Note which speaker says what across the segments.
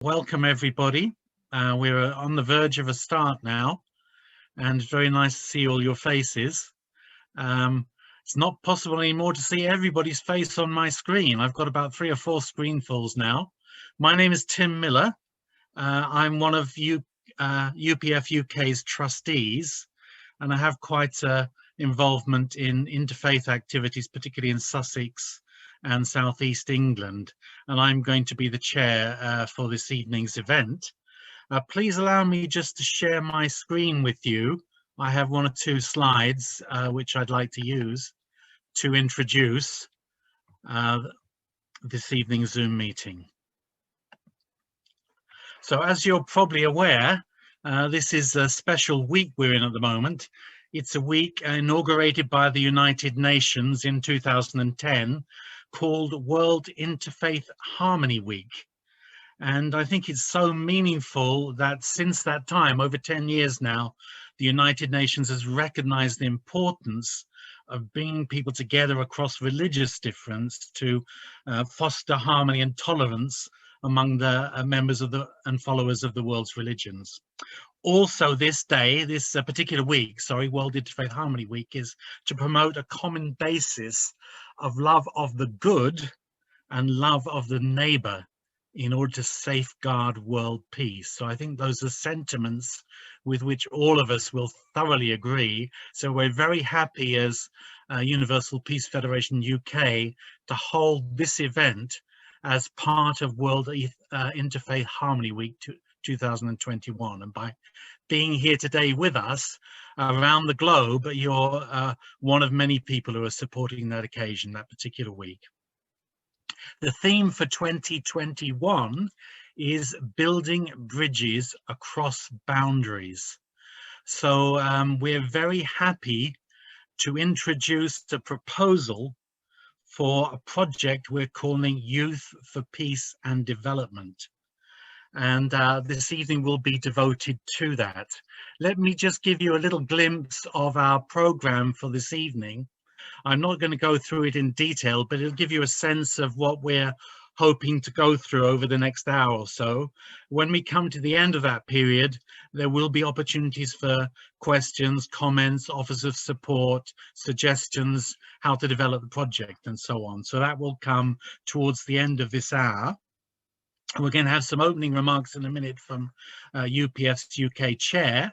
Speaker 1: Welcome everybody. We're on the verge of a start now, and it's very nice to see all your faces. It's not possible anymore to see everybody's face on my screen. I've got about 3 or 4 screenfuls now. My name is Tim Miller. I'm one of UPF-UK's trustees, and I have quite involvement in interfaith activities, particularly in Sussex and Southeast England, and I'm going to be the chair for this evening's event. Please allow me just to share my screen with you. I have 1 or 2 slides which I'd like to use to introduce this evening's Zoom meeting. So as you're probably aware, this is a special week we're in at the moment. It's a week inaugurated by the United Nations in 2010, called World Interfaith Harmony Week. And I think it's so meaningful that since that time, over 10 years now, the United Nations has recognized the importance of bringing people together across religious difference to foster harmony and tolerance among the members of and followers of the world's religions. Also this day, this particular week, World Interfaith Harmony Week, is to promote a common basis of love of the good and love of the neighbor in order to safeguard world peace. So I think those are sentiments with which all of us will thoroughly agree. So we're very happy as Universal Peace Federation UK to hold this event as part of World Interfaith Harmony Week 2021. And by being here today with us around the globe, you're one of many people who are supporting that occasion, that particular week. The theme for 2021 is building bridges across boundaries. So we're very happy to introduce the proposal for a project we're calling Youth for Peace and Development. And this evening will be devoted to that. Let me just give you a little glimpse of our program for this evening. I'm not going to go through it in detail, but it'll give you a sense of what we're hoping to go through over the next hour or so. When we come to the end of that period, there will be opportunities for questions, comments, offers of support, suggestions, how to develop the project and so on. So that will come towards the end of this hour. We're going to have some opening remarks in a minute from UPF's UK chair.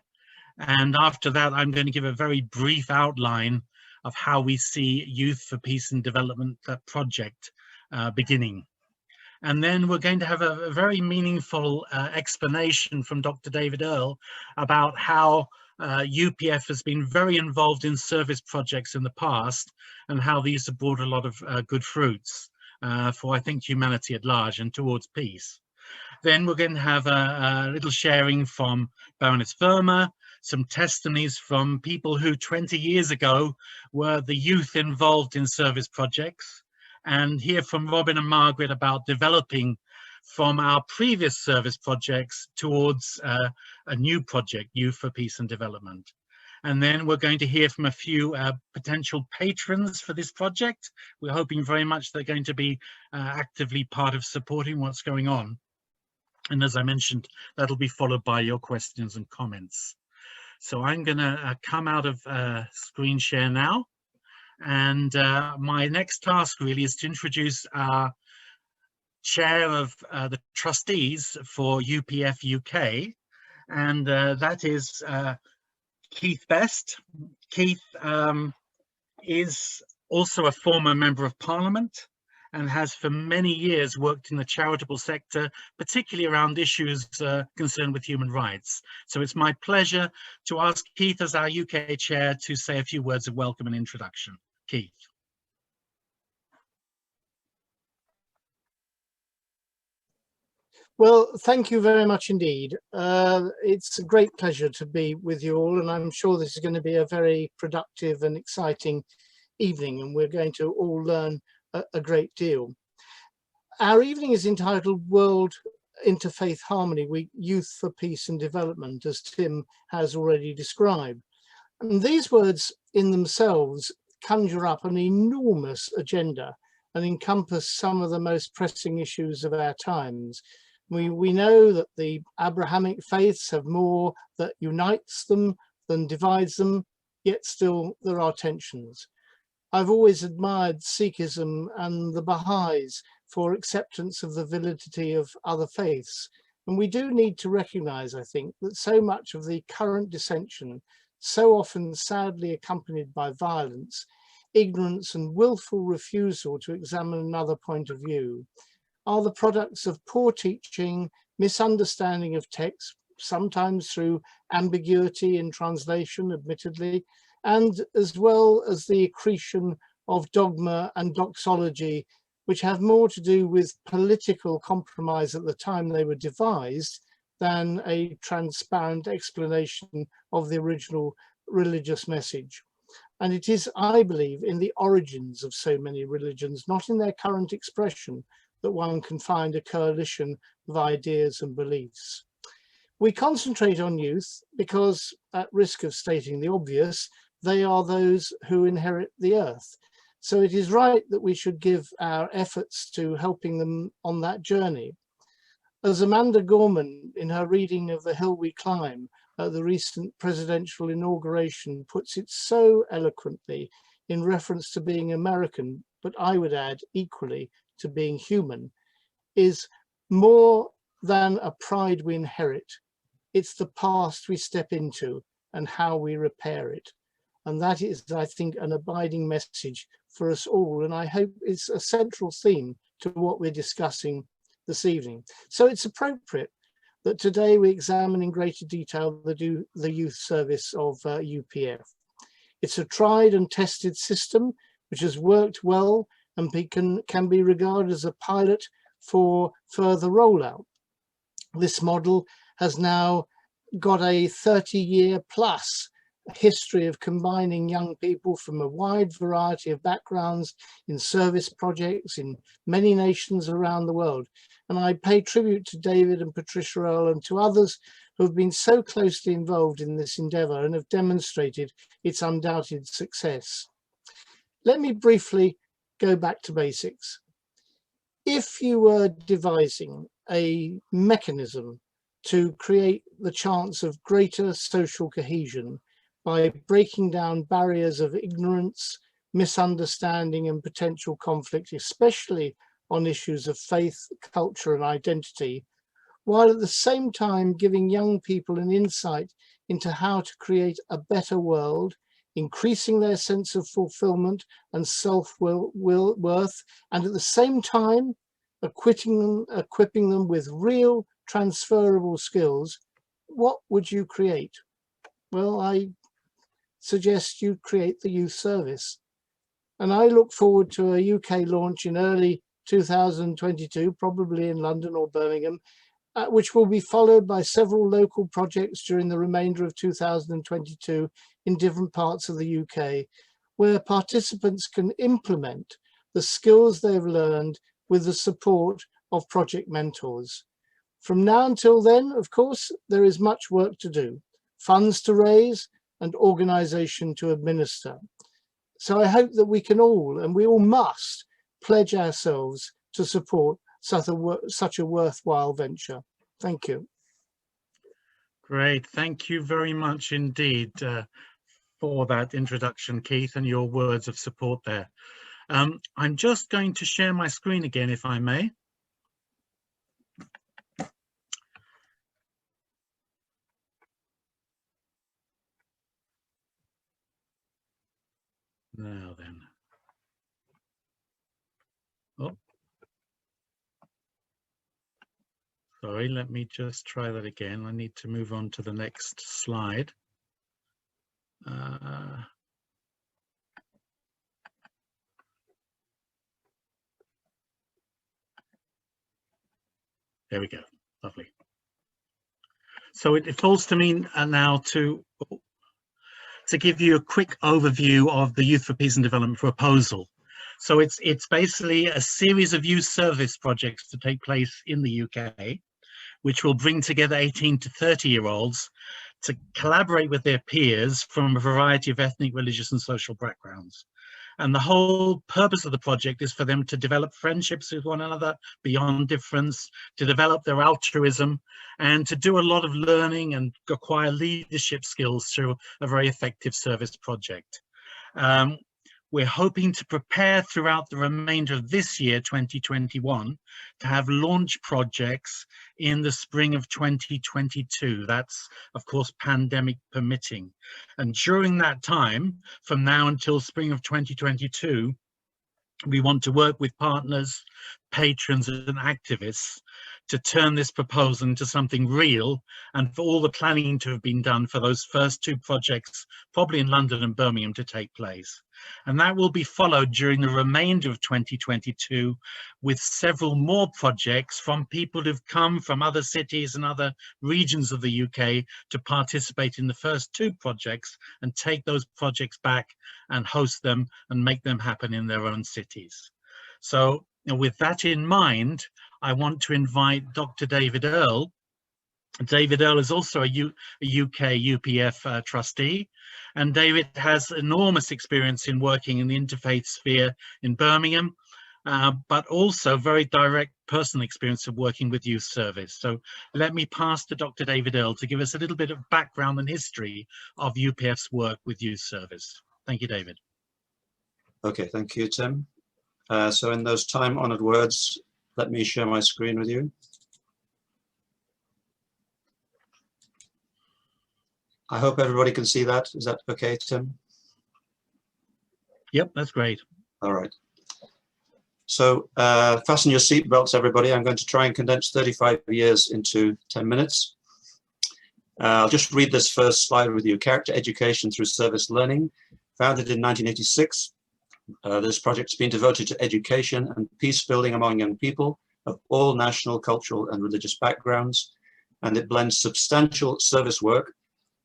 Speaker 1: And after that, I'm going to give a very brief outline of how we see Youth for Peace and Development project beginning. And then we're going to have a very meaningful explanation from Dr. David Earle about how UPF has been very involved in service projects in the past and how these have brought a lot of good fruits for, I think, humanity at large and towards peace. Then we're going to have a little sharing from Baroness Verma, some testimonies from people who 20 years ago were the youth involved in service projects, and hear from Robin and Margaret about developing from our previous service projects towards a new project, Youth for Peace and Development. And then we're going to hear from a few potential patrons for this project. We're hoping very much they're going to be actively part of supporting what's going on. And as I mentioned, that'll be followed by your questions and comments. So I'm going to come out of screen share now. And my next task really is to introduce our chair of the trustees for UPF-UK. And that is Keith Best. Keith is also a former Member of Parliament and has for many years worked in the charitable sector, particularly around issues concerned with human rights. So it's my pleasure to ask Keith, as our UK chair, to say a few words of welcome and introduction. Keith.
Speaker 2: Well, thank you very much indeed. It's a great pleasure to be with you all, and I'm sure this is going to be a very productive and exciting evening, and we're going to all learn a great deal. Our evening is entitled World Interfaith Harmony Week, Youth for Peace and Development, as Tim has already described. And these words in themselves conjure up an enormous agenda and encompass some of the most pressing issues of our times. We know that the Abrahamic faiths have more that unites them than divides them, yet still there are tensions. I've always admired Sikhism and the Baha'is for acceptance of the validity of other faiths. And we do need to recognize, I think, that so much of the current dissension, so often sadly accompanied by violence, ignorance and willful refusal to examine another point of view, are the products of poor teaching, misunderstanding of text, sometimes through ambiguity in translation, admittedly, and as well as the accretion of dogma and doxology, which have more to do with political compromise at the time they were devised than a transparent explanation of the original religious message. And it is, I believe, in the origins of so many religions, not in their current expression, that one can find a coalition of ideas and beliefs. We concentrate on youth because, at risk of stating the obvious, they are those who inherit the earth. So it is right that we should give our efforts to helping them on that journey. As Amanda Gorman, in her reading of The Hill We Climb at the recent presidential inauguration, puts it so eloquently in reference to being American, but I would add equally to being human, is more than a pride we inherit. It's the past we step into and how we repair it. And that is, I think, an abiding message for us all. And I hope it's a central theme to what we're discussing this evening. So it's appropriate that today we examine in greater detail the youth service of UPF. It's a tried and tested system which has worked well and can be regarded as a pilot for further rollout. This model has now got a 30-year plus history of combining young people from a wide variety of backgrounds in service projects in many nations around the world. And I pay tribute to David and Patricia Earle and to others who have been so closely involved in this endeavour and have demonstrated its undoubted success. Let me briefly go back to basics. If you were devising a mechanism to create the chance of greater social cohesion by breaking down barriers of ignorance, misunderstanding and potential conflict, especially on issues of faith, culture and identity, while at the same time giving young people an insight into how to create a better world, increasing their sense of fulfillment and self-worth, and at the same time equipping them with real transferable skills, what would you create? Well, I suggest you create the youth service. And I look forward to a UK launch in early 2022, probably in London or Birmingham, which will be followed by several local projects during the remainder of 2022 in different parts of the UK, where participants can implement the skills they've learned with the support of project mentors. From now until then, of course, there is much work to do, funds to raise and organisation to administer. So I hope that we can all, and we all must, pledge ourselves to support such a worthwhile venture. Thank you.
Speaker 1: Great, thank you very much indeed for that introduction, Keith, and your words of support there. I'm just going to share my screen again, if I may. Now then. Oh. Sorry, let me just try that again. I need to move on to the next slide. There we go. Lovely. So it falls to me now to give you a quick overview of the Youth for Peace and Development proposal. So it's basically a series of youth service projects to take place in the UK, which will bring together 18 to 30-year-olds to collaborate with their peers from a variety of ethnic, religious and social backgrounds. And the whole purpose of the project is for them to develop friendships with one another beyond difference, to develop their altruism, and to do a lot of learning and acquire leadership skills through a very effective service project. We're hoping to prepare throughout the remainder of this year, 2021, to have launch projects in the spring of 2022. That's, of course, pandemic permitting. And during that time, from now until spring of 2022, we want to work with partners, patrons and activists to turn this proposal into something real, and for all the planning to have been done for those first two projects, probably in London and Birmingham, to take place. And that will be followed during the remainder of 2022 with several more projects from people who've come from other cities and other regions of the UK to participate in the first two projects and take those projects back and host them and make them happen in their own cities. So with that in mind, I want to invite Dr. David Earle. David Earle is also a UK UPF trustee, and David has enormous experience in working in the interfaith sphere in Birmingham, but also very direct personal experience of working with youth service. So let me pass to Dr. David Earle to give us a little bit of background and history of UPF's work with youth service. Thank you, David.
Speaker 3: Okay, thank you, Tim. So in those time-honored words, let me share my screen with you. I hope everybody can see that. Is that okay, Tim?
Speaker 1: Yep, that's great.
Speaker 3: All right. So fasten your seatbelts, everybody. I'm going to try and condense 35 years into 10 minutes. I'll just read this first slide with you. Character education through service learning, founded in 1986. This project's been devoted to education and peace building among young people of all national, cultural and religious backgrounds. And it blends substantial service work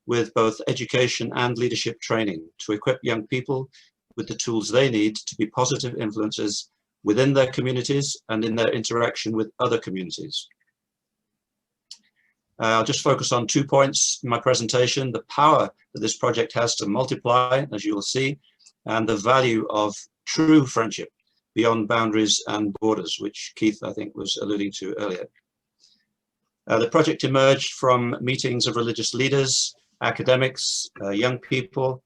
Speaker 3: with both education and leadership training to equip young people with the tools they need to be positive influences within their communities and in their interaction with other communities. I'll just focus on 2 points in my presentation: the power that this project has to multiply, as you will see, and the value of true friendship beyond boundaries and borders, which Keith, I think, was alluding to earlier. The project emerged from meetings of religious leaders, academics, young people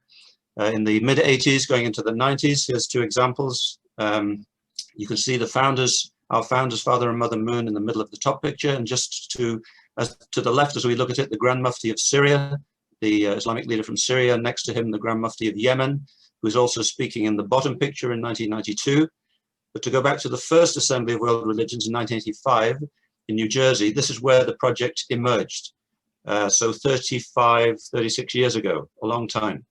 Speaker 3: in the mid-80s going into the 90s. Here's 2 examples. You can see the founders, our founders, Father and Mother Moon, in the middle of the top picture, and just to the left as we look at it, the Grand Mufti of Syria, the Islamic leader from Syria, next to him the Grand Mufti of Yemen, who's also speaking in the bottom picture in 1992. But to go back to the first Assembly of World Religions in 1985 in New Jersey, this is where the project emerged. So 36 years ago, a long time.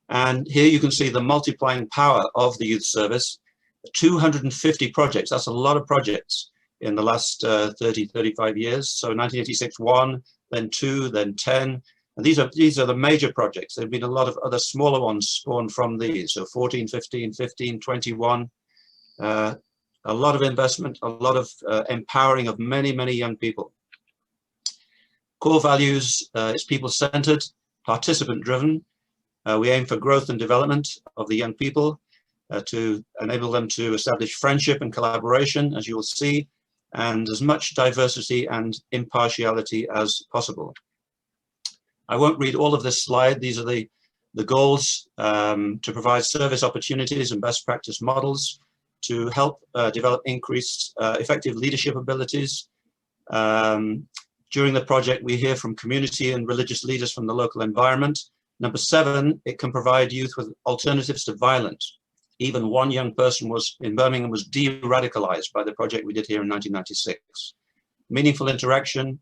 Speaker 3: And here you can see the multiplying power of the youth service. 250 projects, that's a lot of projects in the last 35 years. So 1986, 1, then 2, then 10. And these are the major projects. There have been a lot of other smaller ones spawned from these. So 14, 15, 15, 21. A lot of investment, a lot of empowering of many, many young people. Core values is people-centered, participant-driven. We aim for growth and development of the young people to enable them to establish friendship and collaboration, as you will see, and as much diversity and impartiality as possible. I won't read all of this slide. These are the goals to provide service opportunities and best practice models to help develop increased effective leadership abilities. During the project, we hear from community and religious leaders from the local environment. Number 7, it can provide youth with alternatives to violence. Even one young person in Birmingham was de-radicalized by the project we did here in 1996. Meaningful interaction,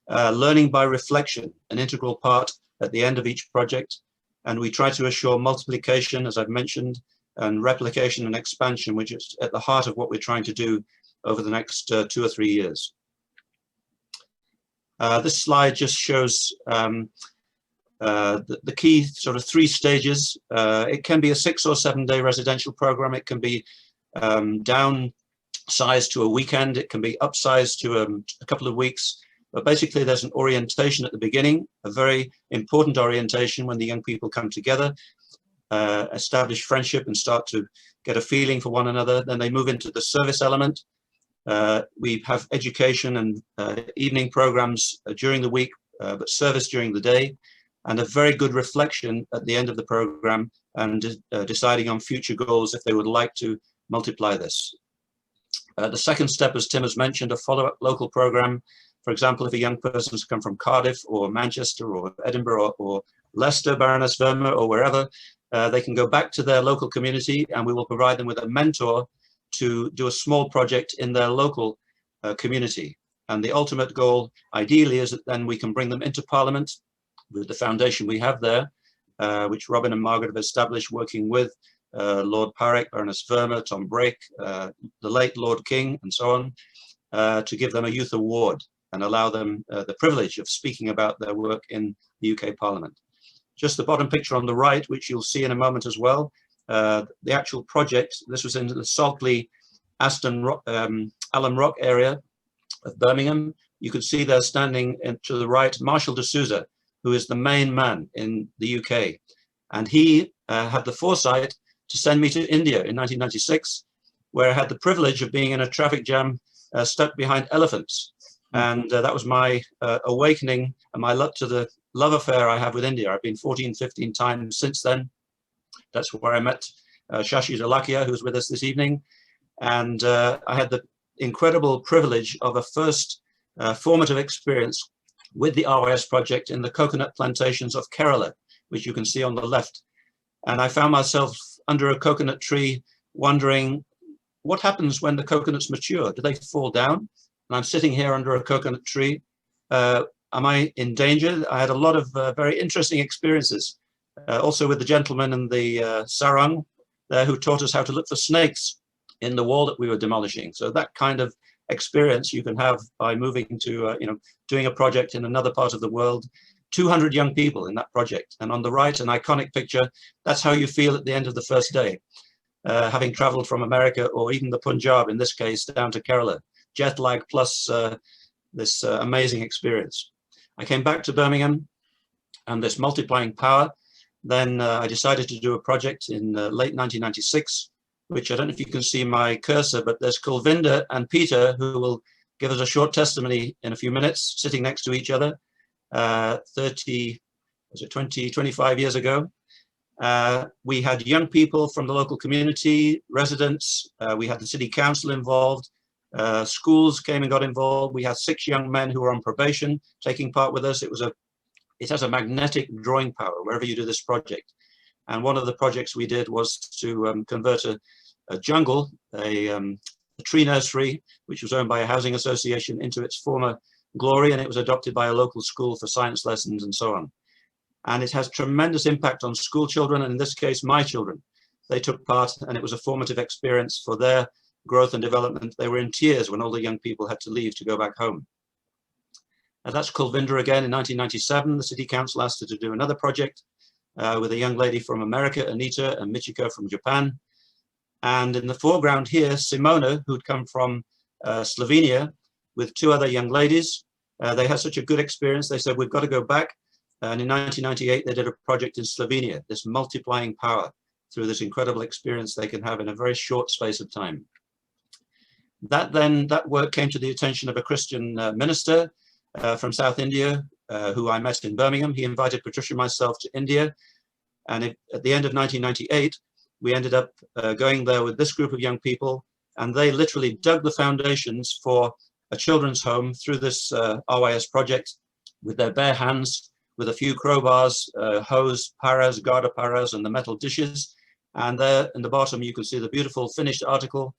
Speaker 3: learning by reflection, an integral part at the end of each project. And we try to assure multiplication, as I've mentioned, and replication and expansion, which is at the heart of what we're trying to do over the next 2 or 3 years. This slide just shows the key sort of 3 stages. It can be a 6 or 7 day residential program. It can be downsized to a weekend. It can be upsized to a couple of weeks. But basically, there's an orientation at the beginning, a very important orientation when the young people come together. establish friendship and start to get a feeling for one another. Then they move into the service element. We have education and evening programs during the week, but service during the day, and a very good reflection at the end of the program, and deciding on future goals if they would like to multiply this. The second step, as Tim has mentioned, a follow-up local program. For example, if a young person has come from Cardiff or Manchester or Edinburgh or Leicester, Baroness, Verma, or wherever, they can go back to their local community, and we will provide them with a mentor to do a small project in their local community. And the ultimate goal, ideally, is that then we can bring them into Parliament with the foundation we have there, which Robin and Margaret have established, working with Lord Parekh, Baroness Verma, Tom Brake, the late Lord King, and so on, to give them a youth award and allow them the privilege of speaking about their work in the UK Parliament. Just the bottom picture on the right, which you'll see in a moment as well, the actual project. This was in the Saltley, Aston Rock, Alum Rock area of Birmingham. You can see there standing to the right, Marshal de Souza, who is the main man in the UK. And he had the foresight to send me to India in 1996, where I had the privilege of being in a traffic jam stuck behind elephants. And that was my awakening and my luck to the love affair I have with India. I've been 14, 15 times since then. That's where I met Shashi Dalakia, who's with us this evening. And I had the incredible privilege of a first formative experience with the RYS project in the coconut plantations of Kerala, which you can see on the left. And I found myself under a coconut tree wondering, what happens when the coconuts mature? Do they fall down? And I'm sitting here under a coconut tree. Am I in danger? I had a lot of very interesting experiences, also with the gentleman in the sarong there who taught us how to look for snakes in the wall that we were demolishing. So that kind of experience you can have by moving to, doing a project in another part of the world. 200 young people in that project. And on the right, an iconic picture. That's how you feel at the end of the first day, having traveled from America or even the Punjab, in this case, down to Kerala. Jet lag plus this amazing experience. I came back to Birmingham and this multiplying power. Then I decided to do a project in late 1996, which I don't know if you can see my cursor, but there's Kulvinder and Peter, who will give us a short testimony in a few minutes, sitting next to each other, 25 years ago. We had young people from the local community, residents, we had the city council involved, schools came and got involved. We had 6 young men who were on probation taking part with us. It has a magnetic drawing power wherever you do this project. And one of the projects we did was to convert a jungle, a tree nursery, which was owned by a housing association, into its former glory, and it was adopted by a local school for science lessons and so on. And it has tremendous impact on school children, and in this case, my children. They took part, and it was a formative experience for their growth and development. They were in tears when all the young people had to leave to go back home. And that's Kulvinder again in 1997. The city council asked her to do another project with a young lady from America, Anita, and Michiko from Japan. And in the foreground here, Simona, who'd come from Slovenia with 2 other young ladies. They had such a good experience. They said, we've got to go back. And in 1998, they did a project in Slovenia, this multiplying power through this incredible experience they can have in a very short space of time. That work came to the attention of a Christian minister from South India, who I met in Birmingham. He invited Patricia and myself to India. And at the end of 1998, we ended up going there with this group of young people, and they literally dug the foundations for a children's home through this RYS project with their bare hands, with a few crowbars, hose, paras, garda paras, and the metal dishes. And there in the bottom, you can see the beautiful finished article,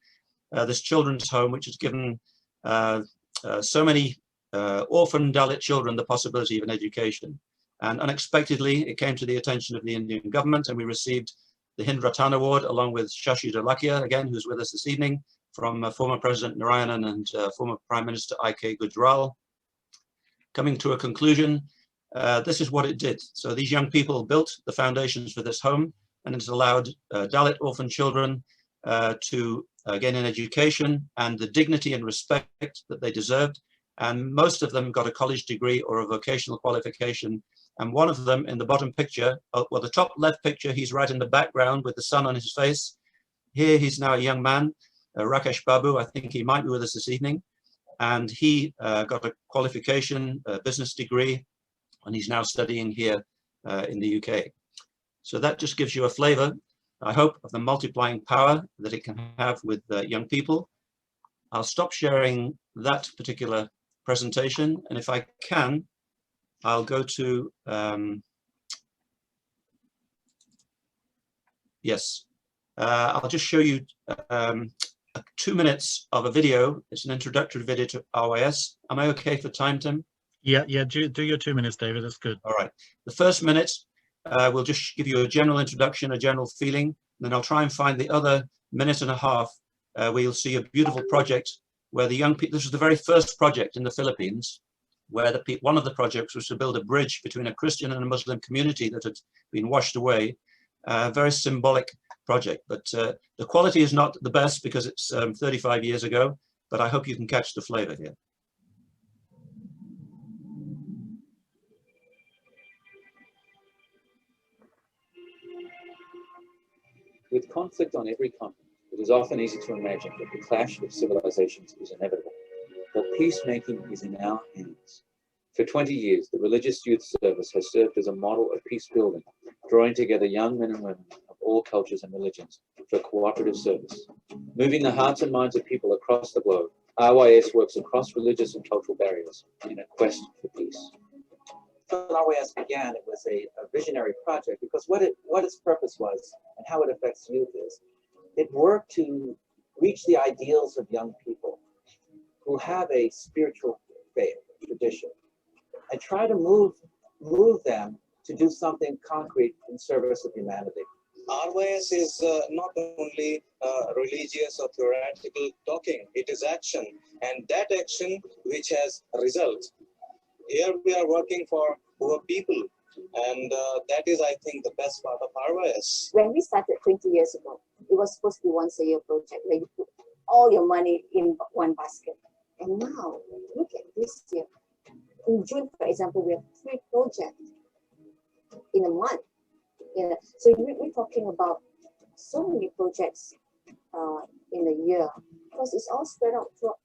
Speaker 3: this children's home, which has given so many orphan Dalit children the possibility of an education. And unexpectedly, it came to the attention of the Indian government, and we received the Hind Ratan Award, along with Shashi Dalakia, again, who's with us this evening, from former President Narayanan and former Prime Minister I.K. Gujral. Coming to a conclusion, this is what it did. So these young people built the foundations for this home, and it's allowed Dalit orphan children to gain an education and the dignity and respect that they deserved. And most of them got a college degree or a vocational qualification And one of them in the bottom picture, well, the top left picture, he's right in the background with the sun on his face. Here he's now a young man, Rakesh Babu. I think he might be with us this evening. And he got a qualification, a business degree, and he's now studying here in the UK. So that just gives you a flavor, I hope, of the multiplying power that it can have with young people. I'll stop sharing that particular presentation, and if I can, I'll go to, yes, I'll just show you 2 minutes of a video. It's an introductory video to RYS. Am I okay for time, Tim?
Speaker 1: Yeah, do your 2 minutes, David, that's good.
Speaker 3: All right. The first minute, we'll just give you a general introduction, a general feeling, and then I'll try and find the other minute and a half where you'll see a beautiful project where the young people, this was the very first project in the Philippines, where one of the projects was to build a bridge between a Christian and a Muslim community that had been washed away. Very symbolic project, but the quality is not the best because it's 35 years ago, but I hope you can catch the flavor here.
Speaker 4: With conflict on every continent, it is often easy to imagine that the clash of civilizations is inevitable, but peacemaking is in our hands. For 20 years, the Religious Youth Service has served as a model of peace building, drawing together young men and women of all cultures and religions for cooperative service. Moving the hearts and minds of people across the globe, RYS works across religious and cultural barriers in a quest for peace.
Speaker 5: When RYS began, it was a visionary project because what its purpose was and how it affects youth is, it worked to reach the ideals of young people who have a spiritual faith tradition and try to move them to do something concrete in service of humanity.
Speaker 6: RYS is not only religious or theoretical talking, it is action, and that action which has results. Here we are working for poor people, and that is, I think, the best part of RYS.
Speaker 7: When we started 20 years ago, it was supposed to be once a year project where you put all your money in one basket. And now, look at this year. In June, for example, we have 3 projects in a month. Yeah. So we're talking about so many projects in a year because it's all spread out throughout.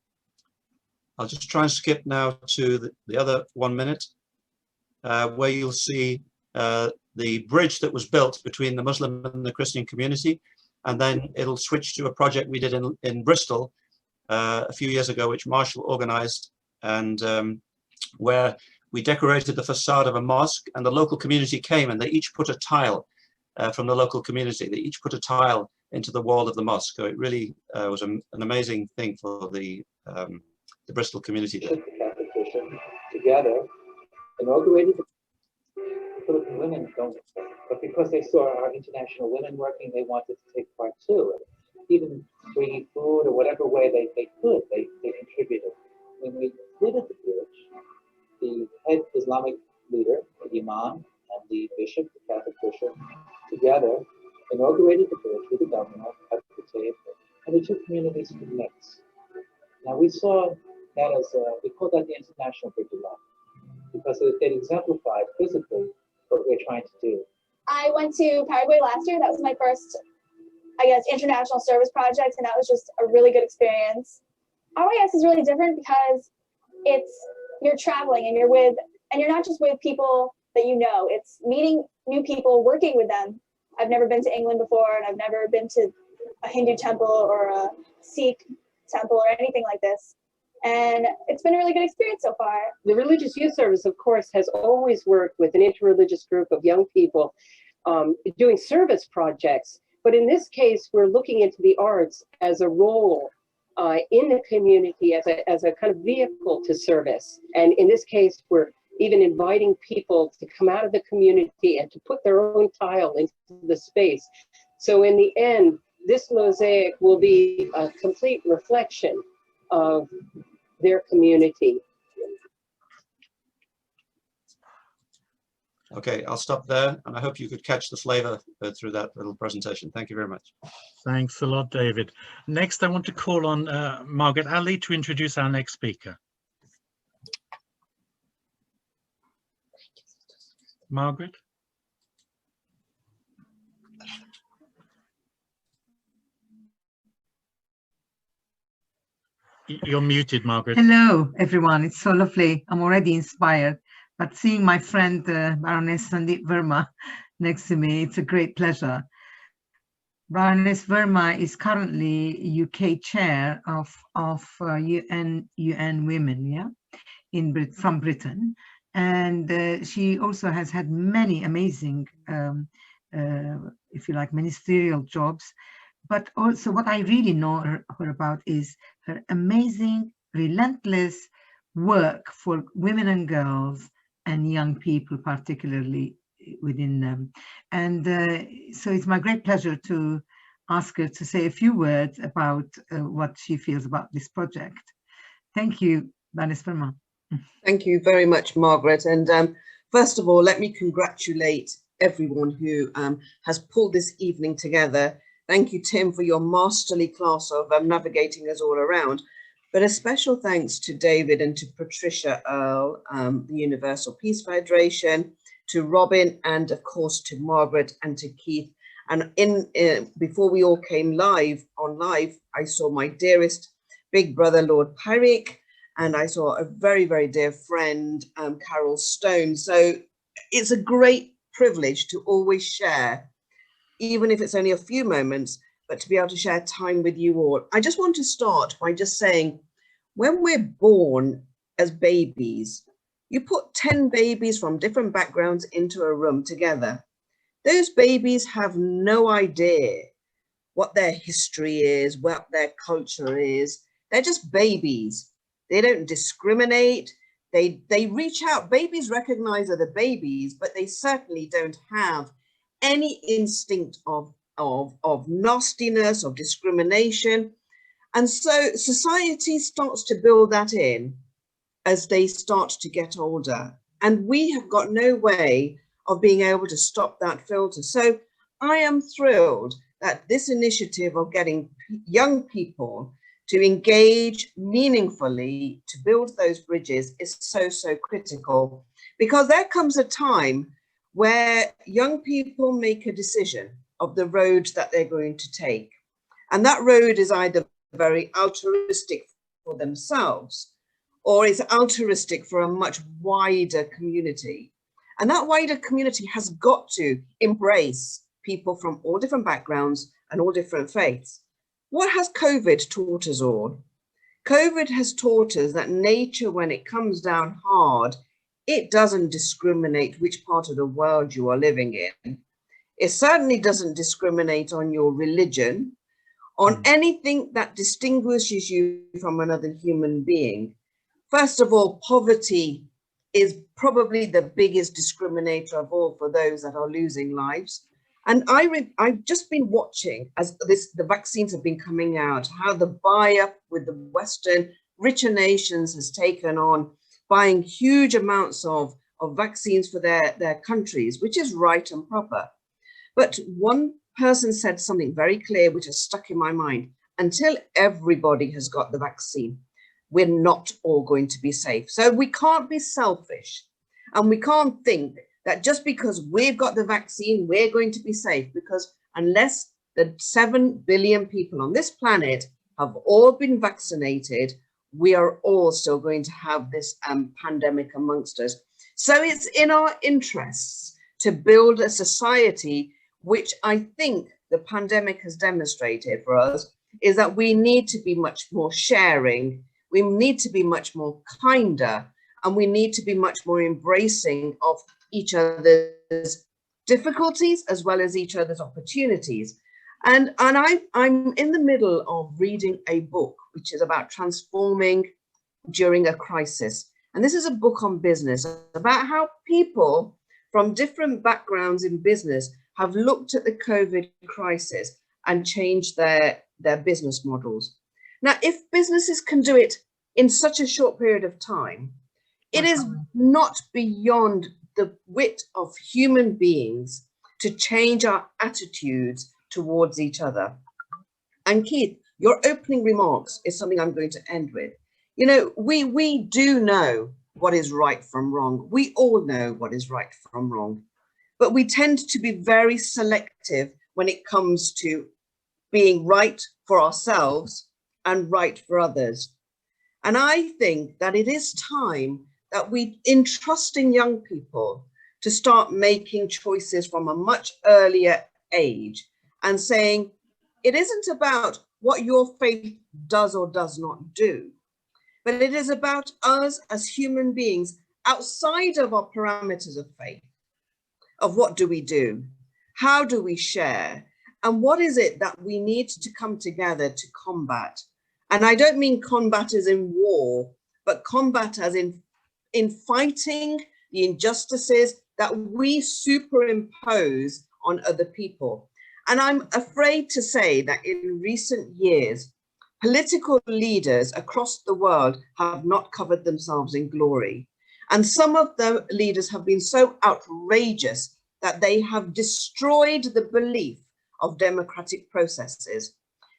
Speaker 3: I'll just try and skip now to the other 1 minute, where you'll see the bridge that was built between the Muslim and the Christian community, and then it'll switch to a project we did in Bristol a few years ago, which Marsh organized, and where we decorated the facade of a mosque, and the local community came and they each put a tile from the local community. They each put a tile into the wall of the mosque. So it really was an amazing thing for the Bristol community.
Speaker 4: The Catholic Church together inaugurated the Philippine women don't, but because they saw our international women working, they wanted to take part too. Even bringing food or whatever way they could, they contributed. When we completed the bridge, the head Islamic leader, the Imam, and the bishop, the Catholic bishop, together inaugurated the bridge with the governor at the table, and the two communities could mix. Now we saw that as we call that the International Bridge of Love, because it exemplified physically what we're trying to do.
Speaker 8: I went to Paraguay last year. That was my first, I guess, international service project, and that was just a really good experience. RYS is really different because you're traveling and you're not just with people that you know, it's meeting new people, working with them. I've never been to England before, and I've never been to a Hindu temple or a Sikh temple or anything like this. And it's been a really good experience so far.
Speaker 9: The Religious Youth Service, of course, has always worked with an interreligious group of young people doing service projects. But in this case, we're looking into the arts as a role in the community, as a kind of vehicle to service. And in this case, we're even inviting people to come out of the community and to put their own tile into the space. So in the end, this mosaic will be a complete reflection of their community.
Speaker 3: Okay, I'll stop there, and I hope you could catch the flavor through that little presentation. Thank you very much.
Speaker 1: Thanks a lot, David. Next, I want to call on Margaret Ali to introduce our next speaker. Margaret? You're muted, Margaret.
Speaker 10: Hello, everyone. It's so lovely. I'm already inspired, but seeing my friend Baroness Sandip Verma next to me, it's a great pleasure. Baroness Verma is currently UK chair of UN Women, yeah, from Britain, and she also has had many amazing, if you like, ministerial jobs. But also what I really know her about is her amazing, relentless work for women and girls and young people, particularly within them. And so it's my great pleasure to ask her to say a few words about what she feels about this project. Thank you, Baroness Verma.
Speaker 11: Thank you very much, Margaret. And first of all, let me congratulate everyone who has pulled this evening together. Thank you, Tim, for your masterly class of navigating us all around. But a special thanks to David and to Patricia Earle, the Universal Peace Federation, to Robin, and of course to Margaret and to Keith. And before we all came live, I saw my dearest big brother, Lord Bhikhu, and I saw a very, very dear friend, Carol Stone. So it's a great privilege to always share, even if it's only a few moments, but to be able to share time with you all. I just want to start by just saying, when we're born as babies, you put 10 babies from different backgrounds into a room together. Those babies have no idea what their history is, what their culture is. They're just babies. They don't discriminate. They reach out. Babies recognize other babies, but they certainly don't have any instinct of nastiness, of discrimination. And so society starts to build that in as they start to get older. And we have got no way of being able to stop that filter. So I am thrilled that this initiative of getting young people to engage meaningfully to build those bridges is so, so critical, because there comes a time where young people make a decision of the road that they're going to take. And that road is either very altruistic for themselves, or it's altruistic for a much wider community. And that wider community has got to embrace people from all different backgrounds and all different faiths. What has COVID taught us all? COVID has taught us that nature, when it comes down hard, it doesn't discriminate which part of the world you are living in. It certainly doesn't discriminate on your religion, on anything that distinguishes you from another human being. First of all, poverty is probably the biggest discriminator of all for those that are losing lives. And I've just been watching as the vaccines have been coming out, how the buy-up with the Western richer nations has taken on buying huge amounts of vaccines for their countries, which is right and proper. But one person said something very clear, which has stuck in my mind. Until everybody has got the vaccine, we're not all going to be safe. So we can't be selfish, and we can't think that just because we've got the vaccine, we're going to be safe, because unless the 7 billion people on this planet have all been vaccinated, we are all still going to have this pandemic amongst us. So it's in our interests to build a society, which I think the pandemic has demonstrated for us, is that we need to be much more sharing, we need to be much more kinder, and we need to be much more embracing of each other's difficulties as well as each other's opportunities. And I'm in the middle of reading a book which is about transforming during a crisis. And this is a book on business, about how people from different backgrounds in business have looked at the COVID crisis and changed their business models. Now, if businesses can do it in such a short period of time, it is not beyond the wit of human beings to change our attitudes towards each other. And Keith, your opening remarks is something I'm going to end with. You know, we do know what is right from wrong. We all know what is right from wrong, but we tend to be very selective when it comes to being right for ourselves and right for others. And I think that it is time that we entrusting young people to start making choices from a much earlier age and saying, it isn't about what your faith does or does not do, but it is about us as human beings outside of our parameters of faith, of what do we do, how do we share, and what is it that we need to come together to combat. And I don't mean combat as in war, but combat as in fighting the injustices that we superimpose on other people. And I'm afraid to say that in recent years, political leaders across the world have not covered themselves in glory. And some of the leaders have been so outrageous that they have destroyed the belief of democratic processes.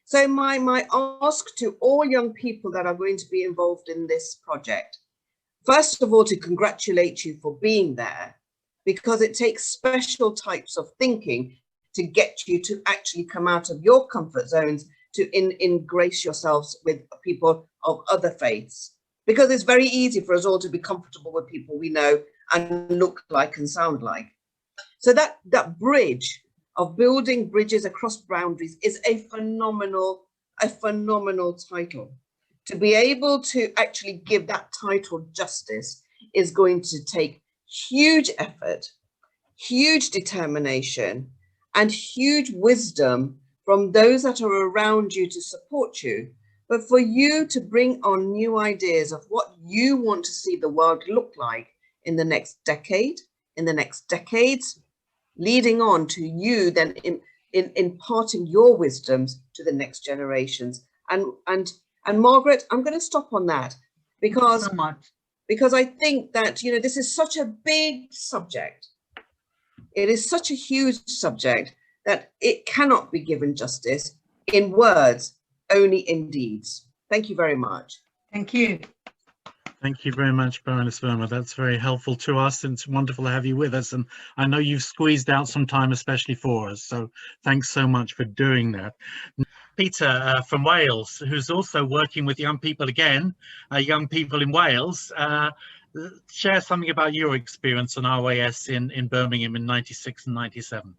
Speaker 11: So my ask to all young people that are going to be involved in this project, first of all, to congratulate you for being there, because it takes special types of thinking to get you to actually come out of your comfort zones to ingrace yourselves with people of other faiths. Because it's very easy for us all to be comfortable with people we know and look like and sound like. So that bridge of building bridges across boundaries is a phenomenal title. To be able to actually give that title justice is going to take huge effort, huge determination, and huge wisdom from those that are around you to support you, but for you to bring on new ideas of what you want to see the world look like in the next decade, in the next decades, leading on to you then in imparting your wisdoms to the next generations. And Margaret, I'm going to stop on that because I think that, you know, this is such a big subject. It is such a huge subject that it cannot be given justice in words, only in deeds. Thank you very much.
Speaker 10: Thank you.
Speaker 1: Thank you very much, Baroness Verma. That's very helpful to us, and it's wonderful to have you with us. And I know you've squeezed out some time especially for us, so thanks so much for doing that. Peter from Wales, who's also working with young people again, young people in Wales. Share something about your experience on RYS in Birmingham in '96 and '97.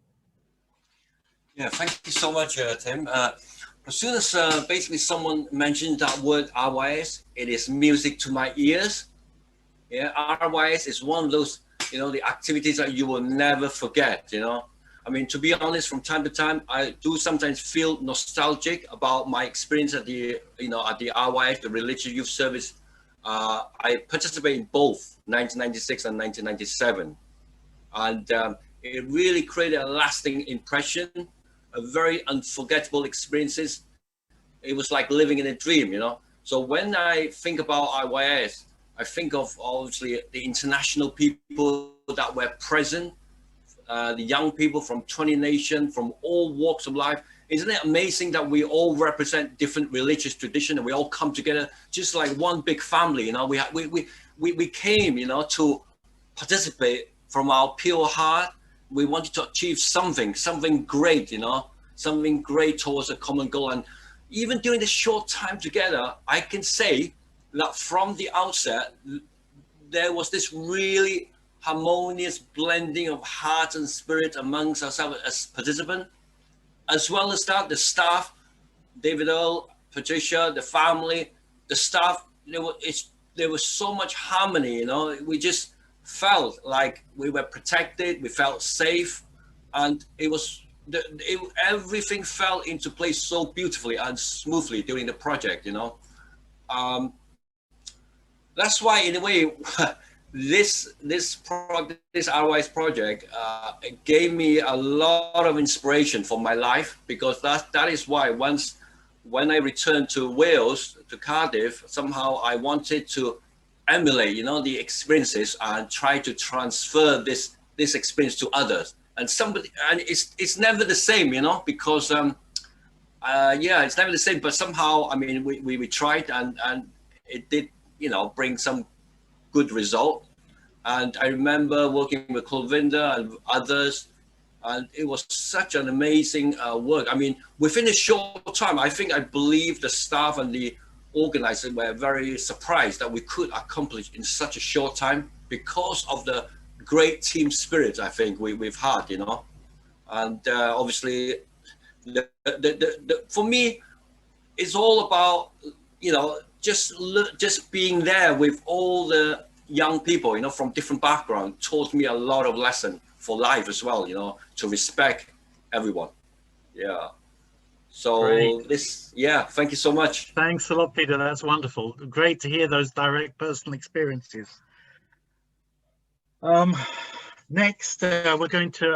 Speaker 12: Yeah, thank you so much, Tim. As soon as basically someone mentioned that word RYS, it is music to my ears. Yeah, RYS is one of those, you know, the activities that you will never forget, you know. I mean, to be honest, from time to time, I do sometimes feel nostalgic about my experience at the, you know, at the RYS, the Religious Youth Service. I participated in both 1996 and 1997. And it really created a lasting impression, a very unforgettable experiences. It was like living in a dream, you know. So when I think about RYS, I think of obviously the international people that were present, the young people from 20 nations, from all walks of life. Isn't it amazing that we all represent different religious traditions and we all come together just like one big family, you know. We came, you know, to participate from our pure heart. We wanted to achieve something great, you know, something great towards a common goal. And even during this short time together, I can say that from the outset, there was this really harmonious blending of heart and spirit amongst ourselves as participants, as well as that, the staff, David, Earle, Patricia, the family, the staff, there was so much harmony, you know. We just felt like we were protected, we felt safe, and it was everything fell into place so beautifully and smoothly during the project, you know. That's why, in a way, this RYS project it gave me a lot of inspiration for my life, because that is why when I returned to Wales, to Cardiff, somehow I wanted to emulate, you know, the experiences and try to transfer this experience to others. And it's never the same, you know, because yeah, it's never the same. But somehow, I mean, we tried, and it did, you know, bring some good result. And I remember working with Clovinda and others, and it was such an amazing work. I mean, within a short time, I believe the staff and the organizers were very surprised that we could accomplish in such a short time because of the great team spirit I think we've had, you know. And obviously, for me, it's all about, you know, just being there with all the young people, you know, from different backgrounds, taught me a lot of lesson for life as well, you know, to respect everyone. Yeah. So thank you so much.
Speaker 1: Thanks a lot, Peter. That's wonderful. Great to hear those direct personal experiences. Next, we're going to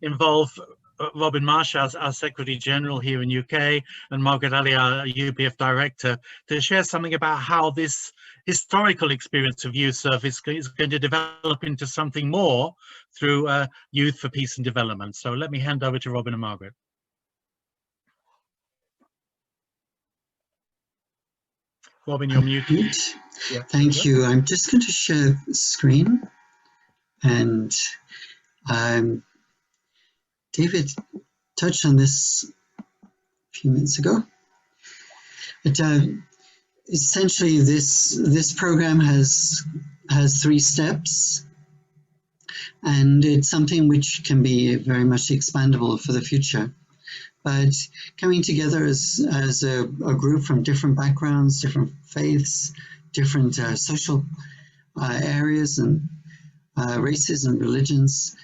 Speaker 1: involve Robin Marsh, our Secretary General here in UK, and Margaret, our UPF Director, to share something about how this historical experience of youth service is going to develop into something more through Youth for Peace and Development. So let me hand over to Robin and Margaret. Robin, you're muted.
Speaker 13: Yeah. Thank you. I'm just going to share the screen. And David touched on this a few minutes ago. But essentially, this program has 3 steps, and it's something which can be very much expandable for the future. But coming together as a group from different backgrounds, different faiths, different social areas and races and religions,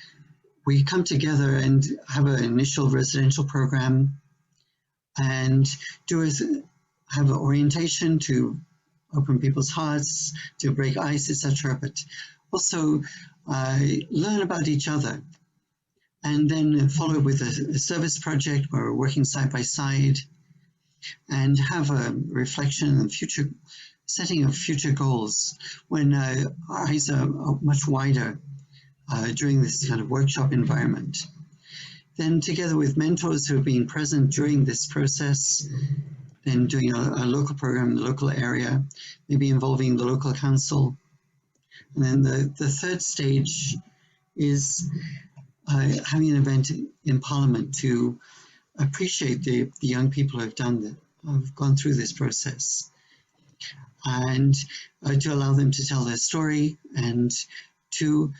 Speaker 13: we come together and have an initial residential program and have an orientation to open people's hearts, to break ice, etc., but also learn about each other. And then follow with a service project where we're working side by side and have a reflection and setting of future goals when our eyes are much wider during this kind of workshop environment. Then together with mentors who have been present during this process, then doing a local program in the local area, maybe involving the local council. And then the third stage is having an event in Parliament to appreciate the young people who have gone through this process, and to allow them to tell their story, and to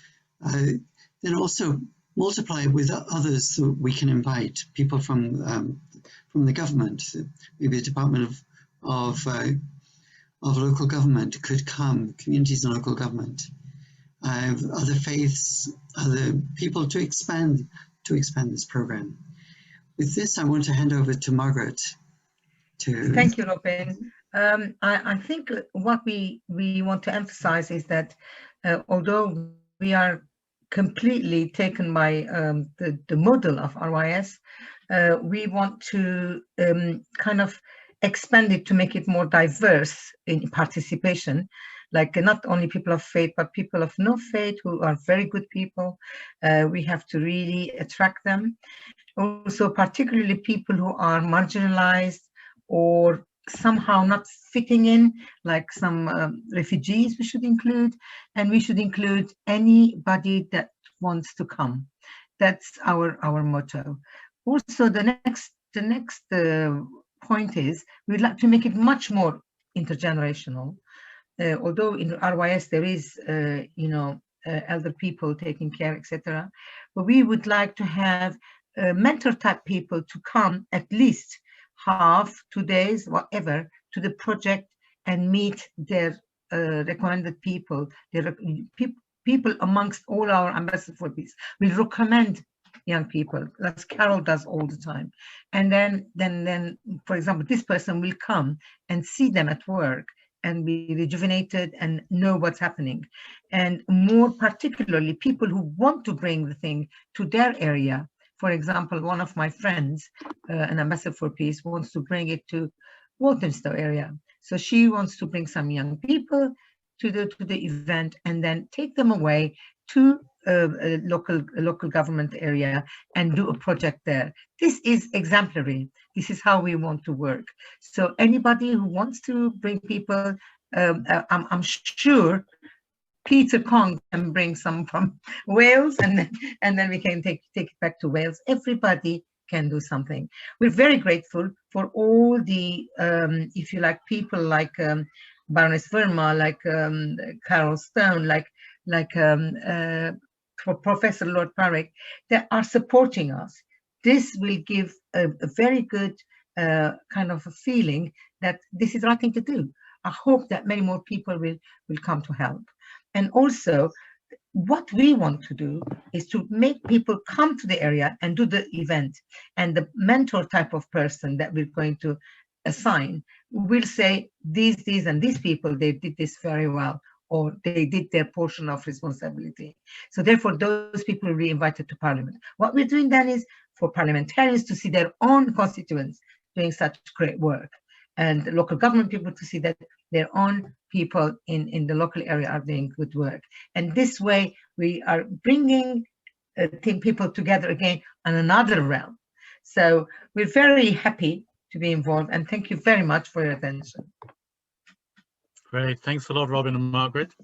Speaker 13: then also multiply with others that we can invite, people from the government, maybe a department of local government could come, communities and local government. Other faiths, other people to expand this program. With this, I want to hand over to Margaret.
Speaker 10: Thank you, Robin. I think what we want to emphasize is that although we are completely taken by the model of RYS, we want to kind of expand it to make it more diverse in participation. Like not only people of faith, but people of no faith who are very good people. We have to really attract them. Also, particularly people who are marginalized or somehow not fitting in, like some refugees we should include, and we should include anybody that wants to come. That's our motto. Also, the next point is we'd like to make it much more intergenerational. Although in RYS there is, elder people taking care, etc., but we would like to have mentor type people to come at least half, 2 days, whatever, to the project and meet their recommended people. People amongst all our ambassadors for peace will recommend young people, as Carol does all the time. And then, for example, this person will come and see them at work and be rejuvenated and know what's happening. And more particularly, people who want to bring the thing to their area. For example, one of my friends, an ambassador for peace, wants to bring it to Walthamstow area. So she wants to bring some young people to the event and then take them away to a local government area and do a project there. This is exemplary. This is how we want to work. So anybody who wants to bring people, I'm sure Peter Kong can bring some from Wales, and then we can take it back to Wales. Everybody can do something. We're very grateful for all the, if you like, people like Baroness Verma, like Carol Stone, like Professor Lord Parekh, that are supporting us. This will give a very good kind of a feeling that this is the right thing to do. I hope that many more people will come to help. And also, what we want to do is to make people come to the area and do the event. And the mentor type of person that we're going to assign will say, these and these people, they did this very well, or they did their portion of responsibility. So therefore, those people will be invited to Parliament. What we're doing then is for parliamentarians to see their own constituents doing such great work, and the local government people to see that their own people in the local area are doing good work. And this way, we are bringing people together again on another realm. So we're very happy to be involved, and thank you very much for your attention.
Speaker 1: Great, thanks a lot, Robin and Margaret.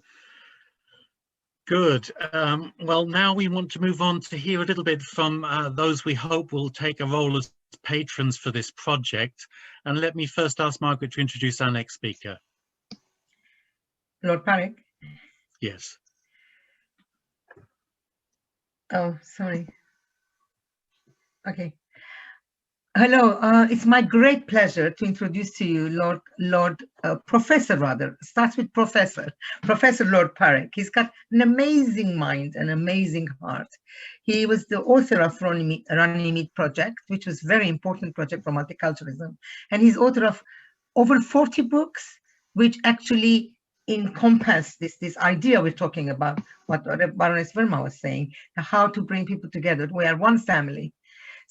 Speaker 1: Good. Well, now we want to move on to hear a little bit from those we hope will take a role as patrons for this project. And let me first ask Margaret to introduce our next speaker.
Speaker 10: Lord Parekh?
Speaker 1: Yes.
Speaker 10: Oh, sorry. Okay. Hello, it's my great pleasure to introduce to you Professor rather, starts with Professor Lord Parekh. He's got an amazing mind, an amazing heart. He was the author of Runnymede Project, which was a very important project for multiculturalism. And he's author of over 40 books, which actually encompass this idea we're talking about, what Baroness Verma was saying, how to bring people together. We are one family.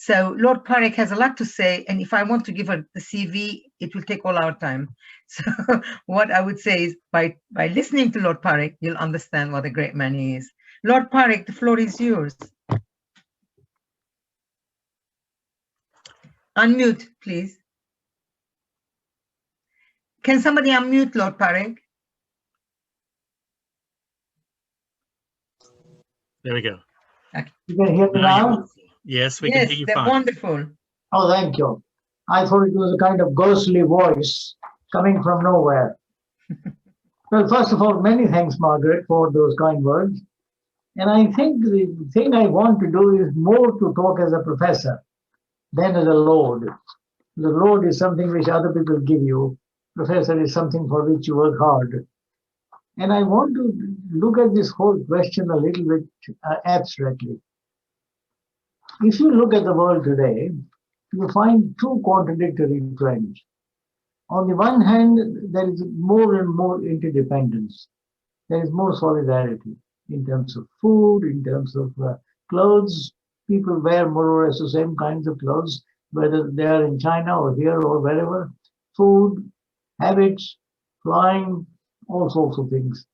Speaker 10: So Lord Parekh has a lot to say, and if I want to give her the CV, it will take all our time. So what I would say is by listening to Lord Parekh, you'll understand what a great man he is. Lord Parekh, the floor is yours. Unmute, please. Can somebody unmute Lord Parekh?
Speaker 1: There we go.
Speaker 2: Okay. You can hear me now?
Speaker 1: Yes, we can hear you fine.
Speaker 10: Wonderful.
Speaker 2: Oh, thank you. I thought it was a kind of ghostly voice coming from nowhere. Well, first of all, many thanks, Margaret, for those kind words. And I think the thing I want to do is more to talk as a professor than as a lord. The lord is something which other people give you. Professor is something for which you work hard. And I want to look at this whole question a little bit abstractly. If you look at the world today, you find two contradictory trends. On the one hand, there is more and more interdependence. There is more solidarity in terms of food, in terms of clothes. People wear more or less the same kinds of clothes, whether they are in China or here or wherever. Food, habits, flying, all sorts of things.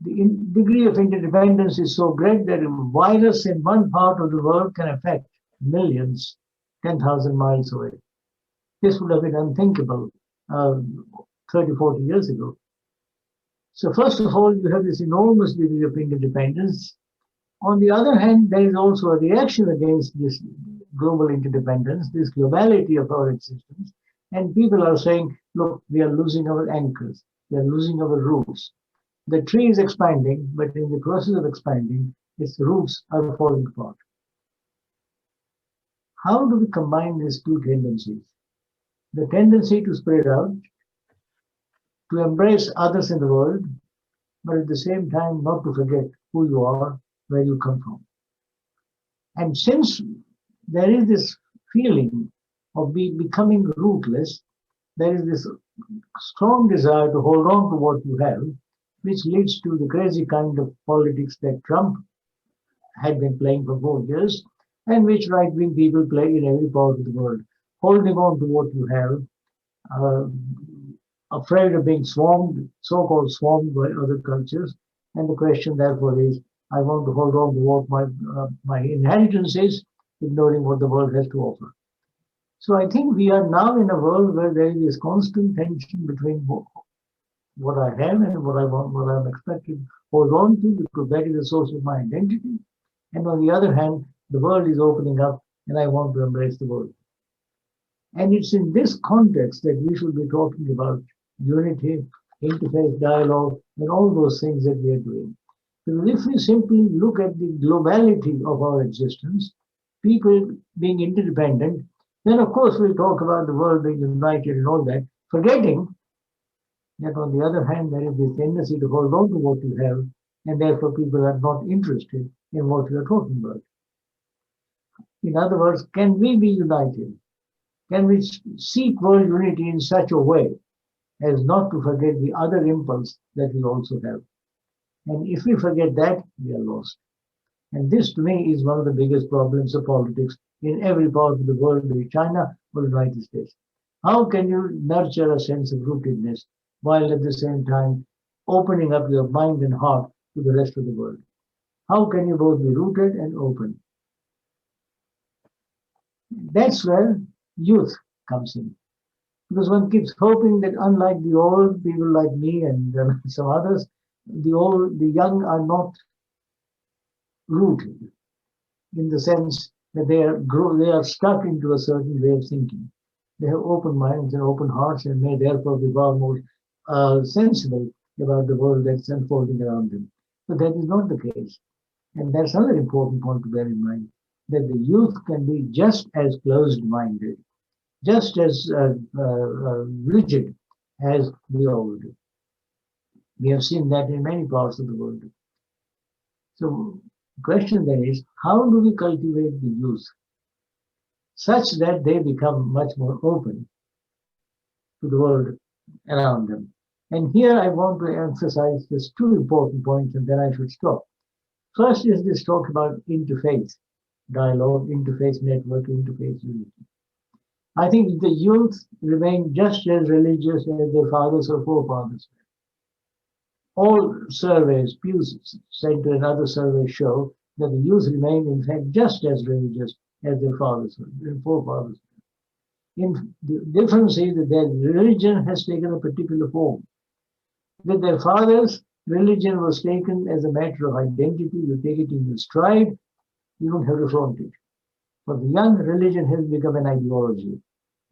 Speaker 2: The degree of interdependence is so great that a virus in one part of the world can affect millions 10,000 miles away. This would have been unthinkable 30, 40 years ago. So first of all, you have this enormous degree of interdependence. On the other hand, there is also a reaction against this global interdependence, this globality of our existence. And people are saying, look, we are losing our anchors. We are losing our roots. The tree is expanding, but in the process of expanding, its roots are falling apart. How do we combine these two tendencies? The tendency to spread out, to embrace others in the world, but at the same time not to forget who you are, where you come from. And since there is this feeling of becoming rootless, there is this strong desire to hold on to what you have, which leads to the crazy kind of politics that Trump had been playing for 4 years, and which right-wing people play in every part of the world, holding on to what you have, afraid of being swarmed, so-called swarmed by other cultures. And the question therefore is, I want to hold on to what my inheritance is, ignoring what the world has to offer. So I think we are now in a world where there is this constant tension between
Speaker 14: what I have and what I want, what I'm expected to hold on to, because that is the source of my identity. And on the other hand, the world is opening up and I want to embrace the world. And it's in this context that we should be talking about unity, interfaith dialogue, and all those things that we are doing. Because if we simply look at the globality of our existence, people being interdependent, then of course we'll talk about the world being united and all that, forgetting that on the other hand, there is this tendency to hold on to what you have, and therefore people are not interested in what we are talking about. In other words, can we be united? Can we seek world unity in such a way as not to forget the other impulse that we also have? And if we forget that, we are lost. And this, to me, is one of the biggest problems of politics in every part of the world, be it China or the United States. How can you nurture a sense of rootedness while at the same time opening up your mind and heart to the rest of the world? How can you both be rooted and open? That's where youth comes in. Because one keeps hoping that unlike the old people like me and some others, the young are not rooted in the sense that they are stuck into a certain way of thinking. They have open minds and open hearts and may therefore be far more sensible about the world that's unfolding around them. But that is not the case. And that's another important point to bear in mind, that the youth can be just as closed-minded, just as rigid as the old. We have seen that in many parts of the world. So the question then is, how do we cultivate the youth such that they become much more open to the world around them? And here I want to emphasize just two important points, and then I should stop. First is this talk about interfaith dialogue, interfaith network, interfaith unity. I think the youth remain just as religious as their fathers or forefathers were. All surveys, Pew Center and other surveys show that the youth remain, in fact, just as religious as their fathers were, their forefathers were. The difference is that their religion has taken a particular form. With their fathers, religion was taken as a matter of identity. You take it in your stride, you don't have to flaunt it. For the young, religion has become an ideology,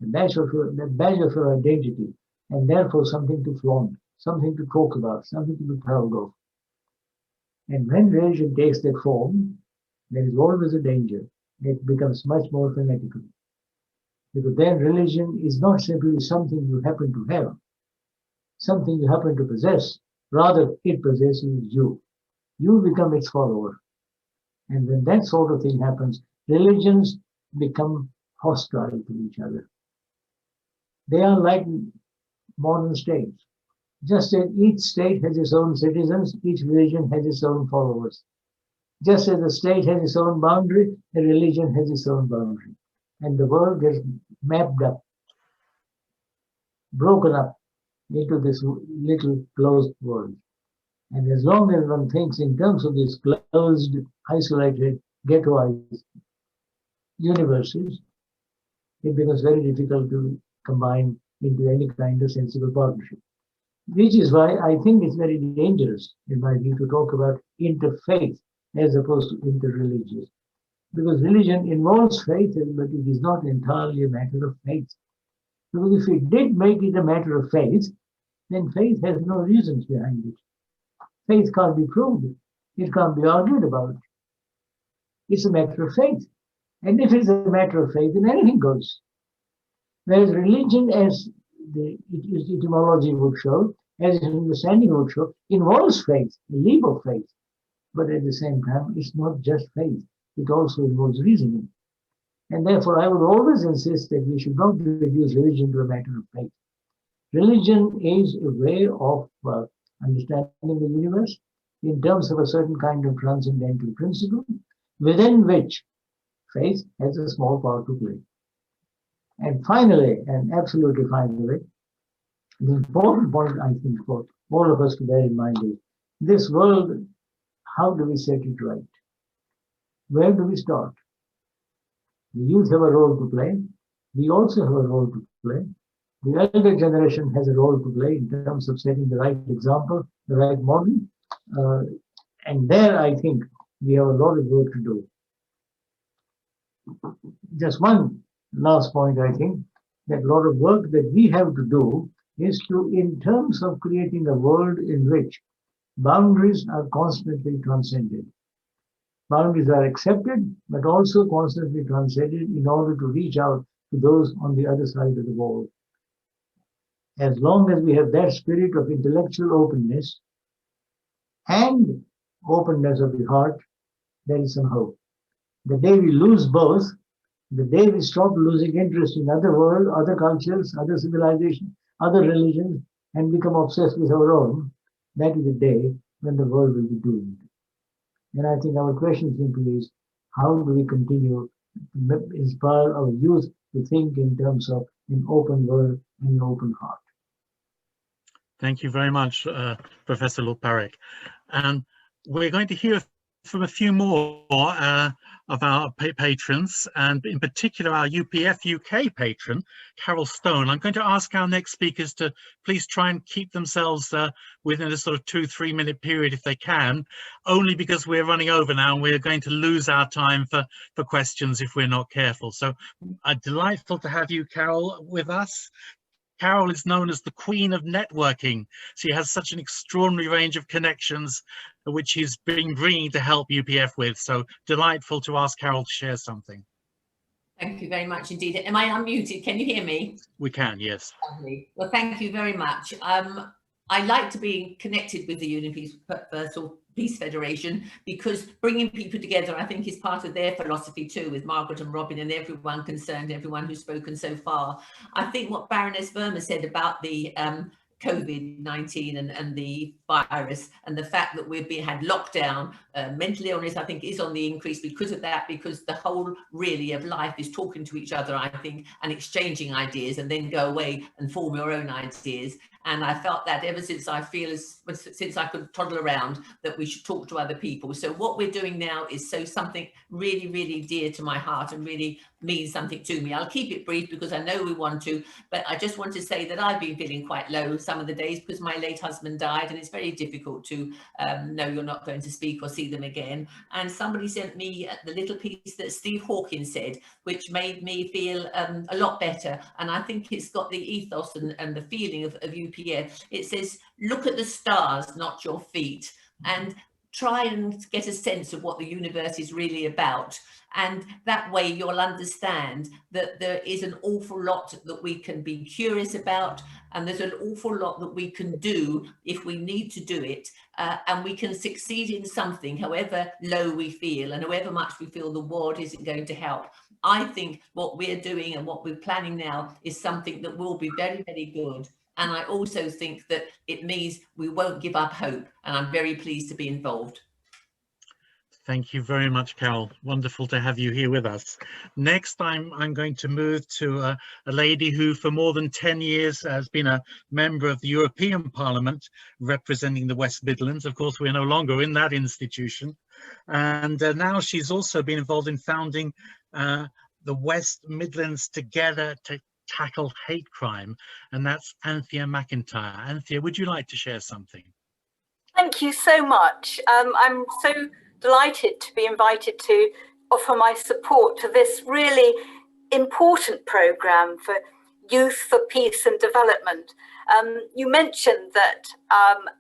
Speaker 14: a badge of your identity, and therefore something to flaunt, something to talk about, something to be proud of. And when religion takes that form, there is always a danger. It becomes much more fanatical. Because then religion is not simply something you happen to have, something you happen to possess. Rather, it possesses you. You become its follower. And when that sort of thing happens, religions become hostile to each other. They are like modern states. Just as each state has its own citizens, each religion has its own followers. Just as the state has its own boundary, the religion has its own boundary. And the world gets mapped up, broken up into this little closed world. And as long as one thinks in terms of these closed, isolated, ghettoized universes, it becomes very difficult to combine into any kind of sensible partnership. Which is why I think it's very dangerous, in my view, to talk about interfaith as opposed to interreligious. Because religion involves faith, but it is not entirely a matter of faith. Because if it did make it a matter of faith, then faith has no reasons behind it. Faith can't be proved. It can't be argued about. It's a matter of faith. And if it's a matter of faith, then anything goes. Whereas religion, as its etymology would show, as its understanding would show, involves faith, a leap of faith. But at the same time, it's not just faith. It also involves reasoning. And therefore, I would always insist that we should not reduce religion to a matter of faith. Religion is a way of understanding the universe in terms of a certain kind of transcendental principle, within which faith has a small part to play. And finally, and absolutely finally, the important point, I think, for all of us to bear in mind is this world, how do we set it right? Where do we start? The youth have a role to play. We also have a role to play. The elder generation has a role to play in terms of setting the right example, the right model. And there, I think, we have a lot of work to do. Just one last point, I think, that a lot of work that we have to do is to, in terms of creating a world in which boundaries are constantly transcended. Boundaries are accepted, but also constantly transcended in order to reach out to those on the other side of the wall. As long as we have that spirit of intellectual openness and openness of the heart, there is some hope. The day we lose both, the day we stop losing interest in other world, other cultures, other civilizations, other religions, and become obsessed with our own, that is the day when the world will be doomed. And I think our question simply is, how do we continue to inspire our youth to think in terms of an open world and an open heart?
Speaker 1: Thank you very much, Professor Lord Parekh. And we're going to hear from a few more of our patrons, and in particular our UPF-UK patron, Carol Stone. I'm going to ask our next speakers to please try and keep themselves within a sort of 2-3 minute period if they can, only because we're running over now and we're going to lose our time for questions if we're not careful. So delightful to have you, Carol, with us. Carol is known as the Queen of Networking. She has such an extraordinary range of connections which she's been bringing to help UPF with. So delightful to ask Carol to share something.
Speaker 15: Thank you very much indeed. Am I unmuted? Can you hear me?
Speaker 1: We can, yes.
Speaker 15: Lovely. Well, thank you very much. I like to be connected with the Universal Peace Federation because bringing people together, I think, is part of their philosophy too, with Margaret and Robin and everyone concerned, everyone who's spoken so far. I think what Baroness Verma said about the COVID-19 and the virus and the fact that we've had lockdown, mental illness, I think, is on the increase because of that, because the whole really of life is talking to each other, I think, and exchanging ideas and then go away and form your own ideas. And I felt that ever since since I could toddle around, that we should talk to other people. So what we're doing now is something really, really dear to my heart and really means something to me. I'll keep it brief because I know we want to, but I just want to say that I've been feeling quite low some of the days because my late husband died, and it's very difficult to know you're not going to speak or see them again. And somebody sent me the little piece that Steve Hawkins said, which made me feel a lot better. And I think it's got the ethos and the feeling of UPF. It says, look at the stars, not your feet, and try and get a sense of what the universe is really about. And that way you'll understand that there is an awful lot that we can be curious about, and there's an awful lot that we can do if we need to do it, and we can succeed in something however low we feel and however much we feel the world isn't going to help. I think what we're doing and what we're planning now is something that will be very, very good. And I also think that it means we won't give up hope, and I'm very pleased to be involved.
Speaker 1: Thank you very much, Carol. Wonderful to have you here with us. Next, I'm going to move to a lady who for more than 10 years has been a member of the European Parliament representing the West Midlands. Of course, we're no longer in that institution. And now she's also been involved in founding the West Midlands Together to Tackle Hate Crime, and that's Anthea McIntyre. Anthea, would you like to share something?
Speaker 16: Thank you so much. I'm so delighted to be invited to offer my support to this really important programme for Youth for Peace and Development. You mentioned that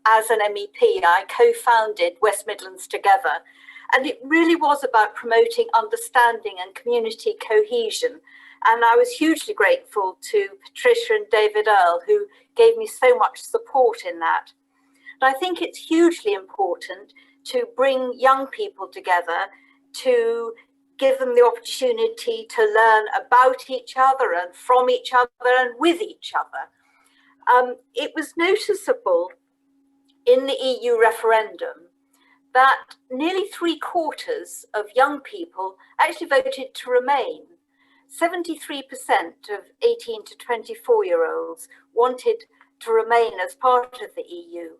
Speaker 16: as an MEP, I co-founded West Midlands Together, and it really was about promoting understanding and community cohesion. And I was hugely grateful to Patricia and David Earle, who gave me so much support in that. And I think it's hugely important to bring young people together, to give them the opportunity to learn about each other and from each other and with each other. It was noticeable in the EU referendum that nearly 3/4 of young people actually voted to remain. 73% of 18 to 24-year-olds wanted to remain as part of the EU.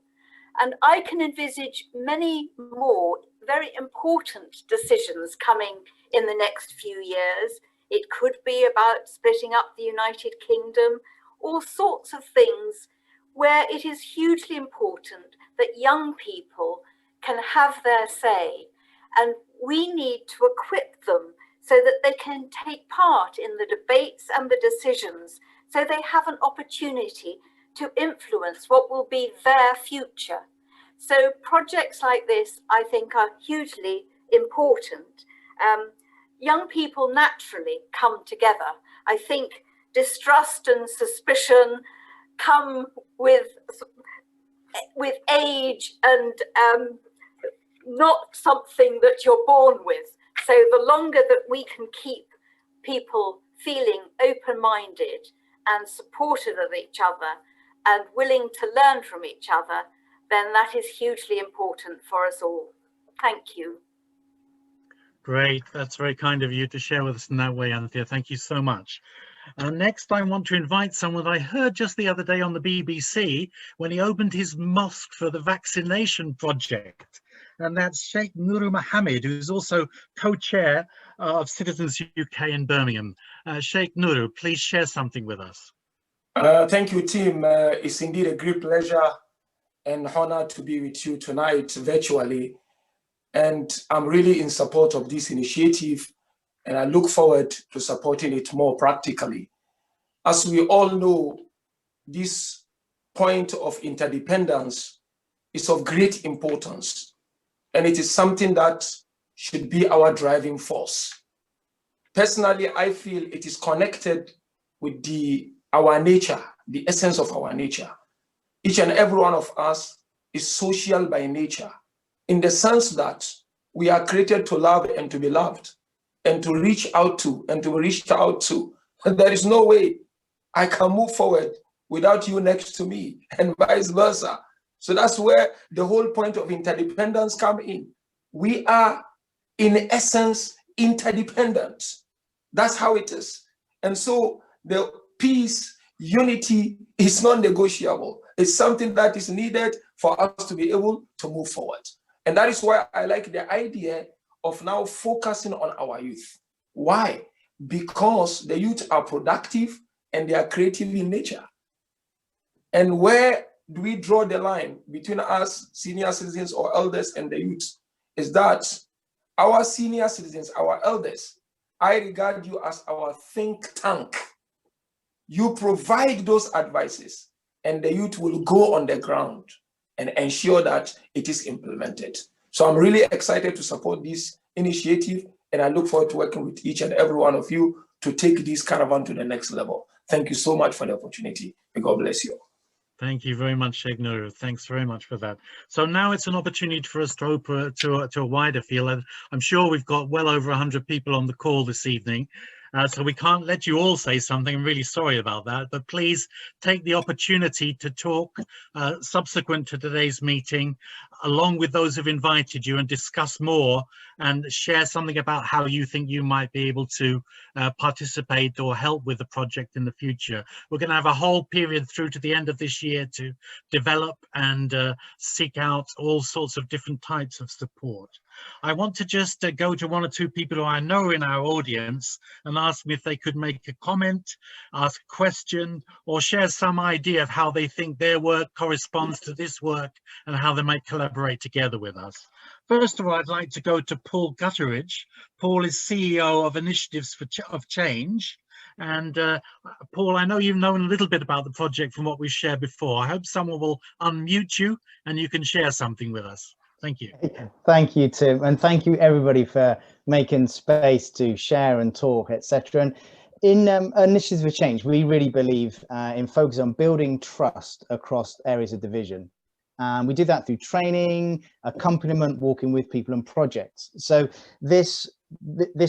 Speaker 16: And I can envisage many more very important decisions coming in the next few years. It could be about splitting up the United Kingdom, all sorts of things where it is hugely important that young people can have their say, and we need to equip them so that they can take part in the debates and the decisions, so they have an opportunity to influence what will be their future. So projects like this, I think, are hugely important. Young people naturally come together. I think distrust and suspicion come with age and not something that you're born with. So the longer that we can keep people feeling open-minded and supportive of each other and willing to learn from each other, then that is hugely important for us all. Thank you.
Speaker 1: Great, that's very kind of you to share with us in that way, Anthea. Thank you so much. Next, I want to invite someone I heard just the other day on the BBC when he opened his mosque for the vaccination project. And that's Sheikh Nuru Mohammed, who's also co-chair of Citizens UK in Birmingham. Sheikh Nuru, please share something with us.
Speaker 17: Thank you, Tim. It's indeed a great pleasure and honor to be with you tonight virtually. And I'm really in support of this initiative, and I look forward to supporting it more practically. As we all know, this point of interdependence is of great importance, and it is something that should be our driving force. Personally, I feel it is connected with our nature, the essence of our nature. Each and every one of us is social by nature, in the sense that we are created to love and to be loved, and to reach out to and to be reached out to. There is no way I can move forward without you next to me, and vice versa. So that's where the whole point of interdependence comes in. We are, in essence, interdependent. That's how it is. And so the peace, unity is non-negotiable. It's something that is needed for us to be able to move forward. And that is why I like the idea of now focusing on our youth. Why? Because the youth are productive and they are creative in nature. And where do we draw the line between us, senior citizens or elders, and the youth? Is that our senior citizens, our elders, I regard you as our think tank. You provide those advices, and the youth will go on the ground and ensure that it is implemented. So I'm really excited to support this initiative, and I look forward to working with each and every one of you to take this caravan to the next level. Thank you so much for the opportunity. May God bless you.
Speaker 1: Thank you very much, Sheikh Nuru. Thanks very much for that. So now it's an opportunity for us to open to a wider field. And I'm sure we've got well over 100 people on the call this evening. So we can't let you all say something. I'm really sorry about that, but please take the opportunity to talk subsequent to today's meeting, along with those who've invited you, and discuss more and share something about how you think you might be able to participate or help with the project in the future. We're going to have a whole period through to the end of this year to develop and seek out all sorts of different types of support. I want to just go to one or two people who I know in our audience and ask them if they could make a comment, ask a question, or share some idea of how they think their work corresponds to this work and how they might collaborate together with us. First of all, I'd like to go to Paul Gutteridge. Paul is CEO of Initiatives of Change. And Paul, I know you've known a little bit about the project from what we've shared before. I hope someone will unmute you and you can share something with us. Thank you.
Speaker 18: Thank you, Tim, and thank you everybody for making space to share and talk, etc. And in Initiatives for Change, we really believe in focus on building trust across areas of division. We do that through training, accompaniment, walking with people, and projects. So this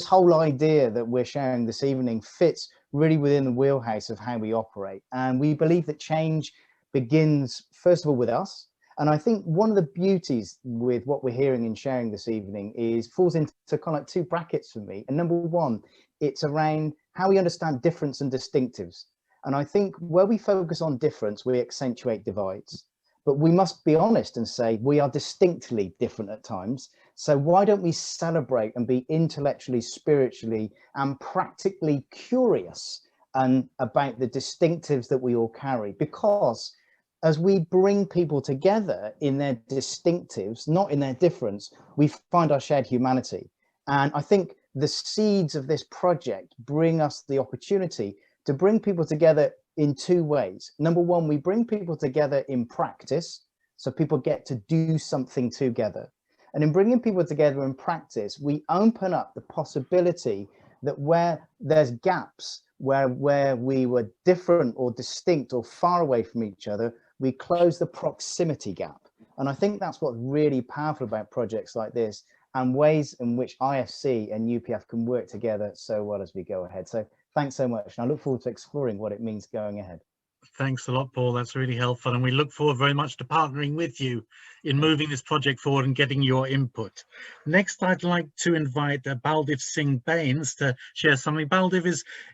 Speaker 18: whole idea that we're sharing this evening fits really within the wheelhouse of how we operate. And we believe that change begins, first of all, with us. And I think one of the beauties with what we're hearing and sharing this evening falls into kind of like two brackets for me. And number one, it's around how we understand difference and distinctives. And I think where we focus on difference, we accentuate divides. But we must be honest and say we are distinctly different at times. So why don't we celebrate and be intellectually, spiritually, and practically curious and about the distinctives that we all carry, because as we bring people together in their distinctives, not in their difference, we find our shared humanity. And I think the seeds of this project bring us the opportunity to bring people together in two ways. Number one, we bring people together in practice, so people get to do something together. And in bringing people together in practice, we open up the possibility that where there's gaps, where we were different or distinct or far away from each other, we close the proximity gap. And I think that's what's really powerful about projects like this, and ways in which IFC and UPF can work together so well as we go ahead. So thanks so much. And I look forward to exploring what it means going ahead.
Speaker 1: Thanks a lot, Paul. That's really helpful. And we look forward very much to partnering with you in moving this project forward and getting your input. Next, I'd like to invite Baldev Singh Bains to share something. Baldev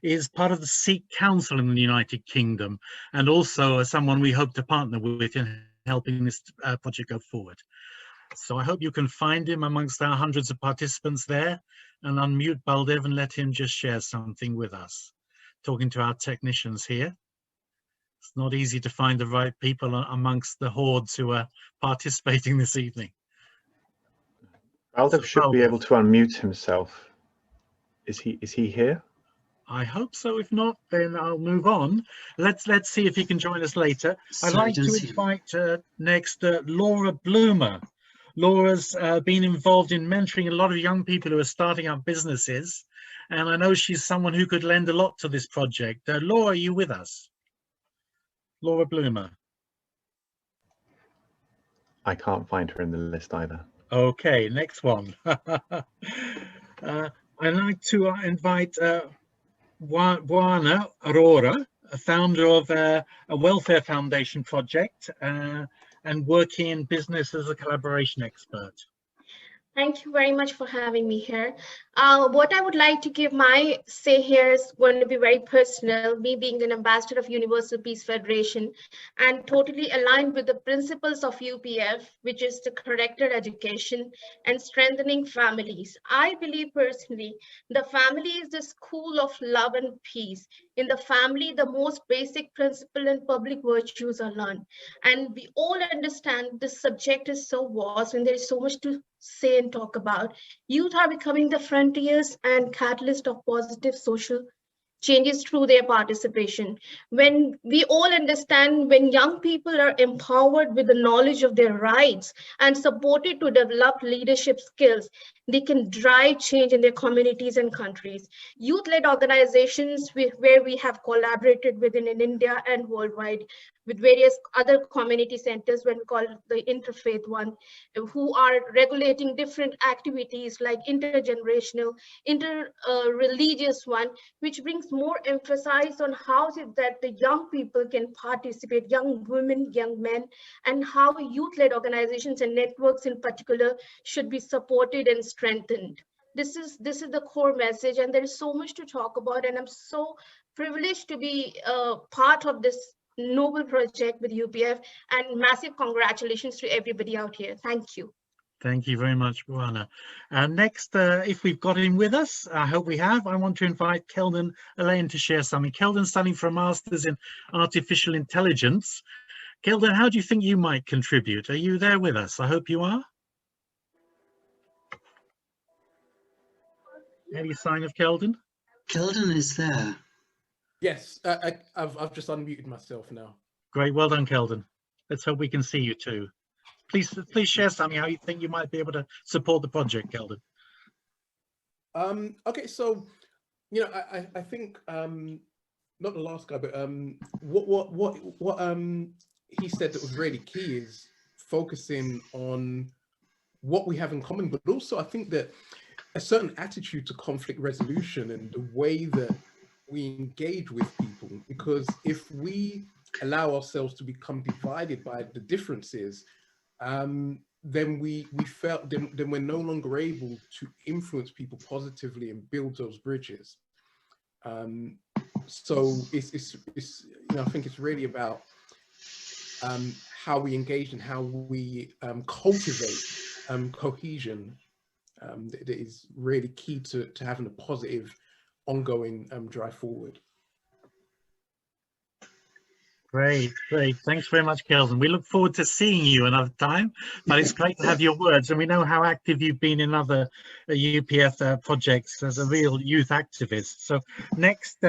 Speaker 1: is part of the Sikh Council in the United Kingdom, and also someone we hope to partner with in helping this project go forward. So I hope you can find him amongst our hundreds of participants there, and unmute Baldev and let him just share something with us. Talking to our technicians here. It's not easy to find the right people amongst the hordes who are participating this evening.
Speaker 19: Baldev should be able to unmute himself. Is he here?
Speaker 1: I hope so. If not, then I'll move on. Let's see if he can join us later. I'd like to invite next Laura Bloomer. Laura's been involved in mentoring a lot of young people who are starting up businesses, and I know she's someone who could lend a lot to this project. Laura, are you with us? Laura Bloomer.
Speaker 19: I can't find her in the list either.
Speaker 1: Okay, next one. I'd like to invite Buana Aurora, a founder of a welfare foundation project and working in business as a collaboration expert.
Speaker 20: Thank you very much for having me here. What I would like to give my say here is going to be very personal, me being an ambassador of Universal Peace Federation and totally aligned with the principles of UPF, which is the corrected education and strengthening families. I believe personally, the family is the school of love and peace. In the family, the most basic principle and public virtues are learned. And we all understand this subject is so vast and there is so much to say and talk about. Youth are becoming the frontiers and catalyst of positive social changes through their participation. When we all understand, when young people are empowered with the knowledge of their rights and supported to develop leadership skills, they can drive change in their communities and countries. Youth-led organizations where we have collaborated within in India and worldwide with various other community centers, when we call it the interfaith one, who are regulating different activities like intergenerational, inter-religious one, which brings more emphasis on how is it that the young people can participate, young women, young men, and how youth-led organizations and networks in particular should be supported and strengthened. This is the core message, and there is so much to talk about, and I'm so privileged to be part of this noble project with UPF, and massive congratulations to everybody out here. Thank you.
Speaker 1: Thank you very much, Buana. Next, if we've got him with us, I hope we have, I want to invite Kelden Elaine to share something. Kelden's studying for a Master's in Artificial Intelligence. Kelden, how do you think you might contribute? Are you there with us? I hope you are. Any sign of Kelden?
Speaker 13: Kelden is there.
Speaker 21: Yes, I've just unmuted myself now.
Speaker 1: Great, well done, Kelden. Let's hope we can see you too. Please share something how you think you might be able to support the project, Kelden.
Speaker 21: Okay, so I think not the last guy, but what he said that was really key is focusing on what we have in common, but also I think that a certain attitude to conflict resolution and the way that we engage with people, because if we allow ourselves to become divided by the differences, then then we're no longer able to influence people positively and build those bridges. So it's I think it's really about how we engage and how we cultivate cohesion that is really key to having a positive ongoing drive forward.
Speaker 1: Great, great. Thanks very much, Kelvin. We look forward to seeing you another time, but it's great to have your words. And we know how active you've been in other UPF projects as a real youth activist. So next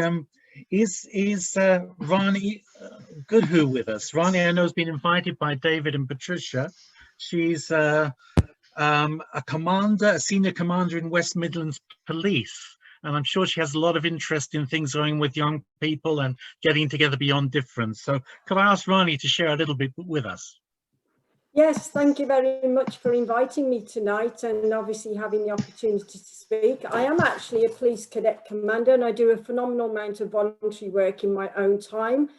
Speaker 1: is Rani Goodhu with us. Rani, I know, has been invited by David and Patricia. She's a commander, a senior commander in West Midlands Police. And I'm sure she has a lot of interest in things going with young people and getting together beyond difference. So could I ask Rani to share a little bit with us?
Speaker 5: Yes, thank you very much for inviting me tonight and obviously having the opportunity to speak. I am actually a police cadet commander and I do a phenomenal amount of voluntary work in my own time.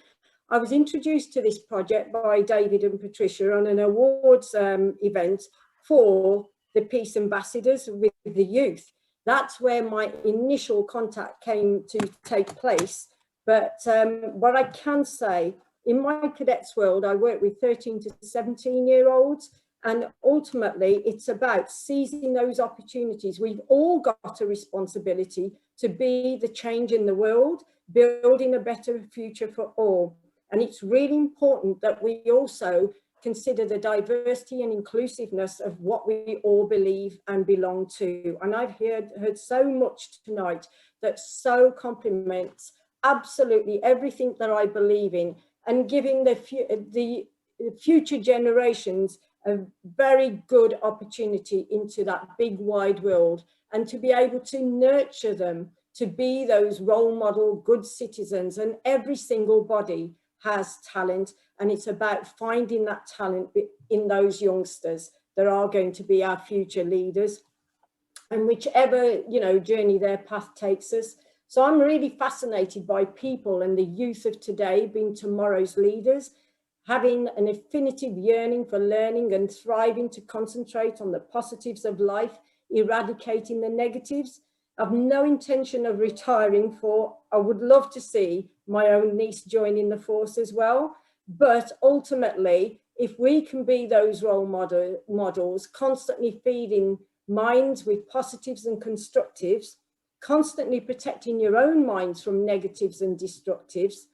Speaker 5: I was introduced to this project by David and Patricia on an awards event for the Peace Ambassadors with the youth. That's where my initial contact came to take place. But what I can say, in my cadets world, I work with 13 to 17-year-olds, and ultimately it's about seizing those opportunities. We've all got a responsibility to be the change in the world, building a better future for all. And it's really important that we also consider the diversity and inclusiveness of what we all believe and belong to. And I've heard so much tonight that so complements absolutely everything that I believe in, and giving the future generations a very good opportunity into that big wide world, and to be able to nurture them to be those role model good citizens. And every single body has talent, and it's about finding that talent in those youngsters that are going to be our future leaders, and whichever, you know, journey their path takes us. So I'm really fascinated by people and the youth of today being tomorrow's leaders, having an affinitive yearning for learning and thriving to concentrate on the positives of life, eradicating the negatives. I've no intention of retiring, for I would love to see my own niece joining the force as well. But ultimately, if we can be those role models, constantly feeding minds with positives and constructives, constantly protecting your own minds from negatives and destructives,